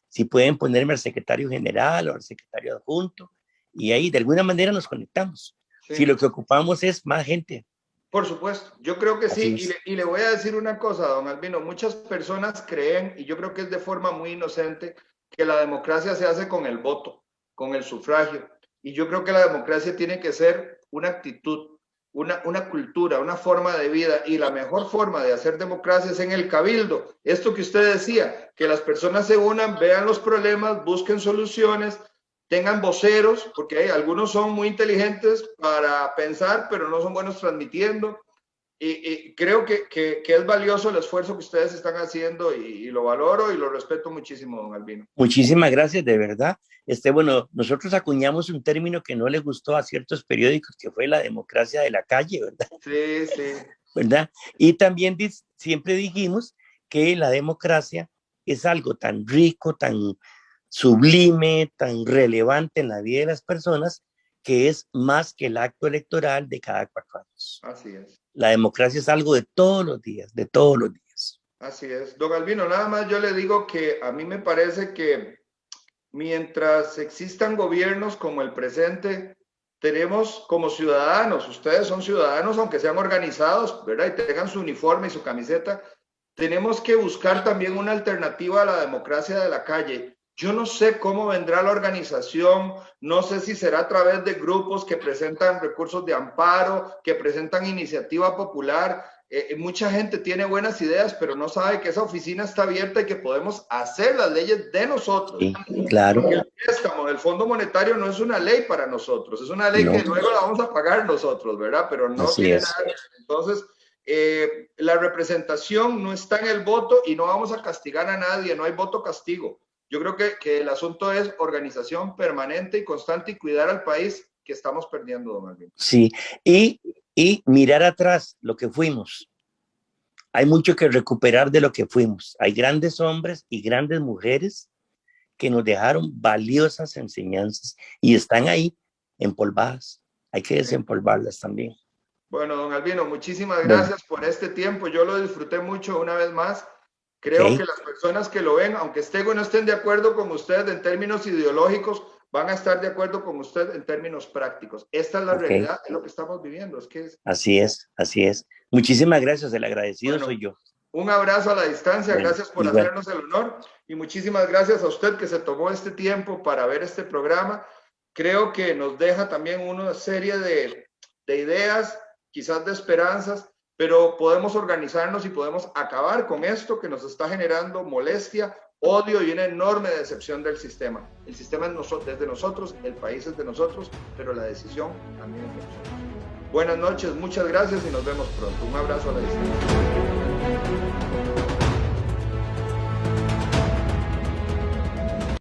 si pueden ponerme al secretario general o al secretario adjunto, y ahí de alguna manera nos conectamos. Si lo que ocupamos es más gente. Por supuesto, yo creo que sí, y le voy a decir una cosa, don Albino, muchas personas creen, y yo creo que es de forma muy inocente, que la democracia se hace con el voto, con el sufragio, y yo creo que la democracia tiene que ser una actitud, una cultura, una forma de vida, y la mejor forma de hacer democracia es en el cabildo. Esto que usted decía, que las personas se unan, vean los problemas, busquen soluciones, tengan voceros, porque algunos son muy inteligentes para pensar, pero no son buenos transmitiendo. Y creo que es valioso el esfuerzo que ustedes están haciendo y lo valoro y lo respeto muchísimo, don Albino. Muchísimas gracias, de verdad. Bueno, nosotros acuñamos un término que no le gustó a ciertos periódicos, que fue la democracia de la calle, ¿verdad? Sí, sí. ¿Verdad? Y también siempre dijimos que la democracia es algo tan rico, tan sublime, tan relevante en la vida de las personas, que es más que el acto electoral de cada 4 años. Así es. La democracia es algo de todos los días, de todos los días. Así es. Don Albino, nada más yo le digo que a mí me parece que mientras existan gobiernos como el presente, tenemos como ciudadanos, ustedes son ciudadanos aunque sean organizados, ¿verdad? Y tengan su uniforme y su camiseta, tenemos que buscar también una alternativa a la democracia de la calle. Yo no sé cómo vendrá la organización, no sé si será a través de grupos que presentan recursos de amparo, que presentan iniciativa popular. Mucha gente tiene buenas ideas, pero no sabe que esa oficina está abierta y que podemos hacer las leyes de nosotros. Sí, claro. Porque el préstamo del Fondo Monetario no es una ley para nosotros, es una ley que luego la vamos a pagar nosotros, ¿verdad? Pero no tiene nada. Entonces, la representación no está en el voto y no vamos a castigar a nadie, no hay voto castigo. Yo creo que el asunto es organización permanente y constante y cuidar al país que estamos perdiendo, don Albino. Sí, y mirar atrás lo que fuimos. Hay mucho que recuperar de lo que fuimos. Hay grandes hombres y grandes mujeres que nos dejaron valiosas enseñanzas y están ahí empolvadas. Hay que desempolvarlas también. Bueno, don Albino, muchísimas gracias por este tiempo. Yo lo disfruté mucho una vez más. Creo que las personas que lo ven, aunque estén o no estén de acuerdo con usted en términos ideológicos, van a estar de acuerdo con usted en términos prácticos. Esta es la realidad, es lo que estamos viviendo. Así es, así es. Muchísimas gracias, el agradecido soy yo. Un abrazo a la distancia, gracias por hacernos el honor y muchísimas gracias a usted que se tomó este tiempo para ver este programa. creo que nos deja también una serie de ideas, quizás de esperanzas, pero podemos organizarnos y podemos acabar con esto que nos está generando molestia, odio y una enorme decepción del sistema. El sistema es de nosotros, el país es de nosotros, pero la decisión también es de nosotros. Buenas noches, muchas gracias y nos vemos pronto. Un abrazo a la distancia.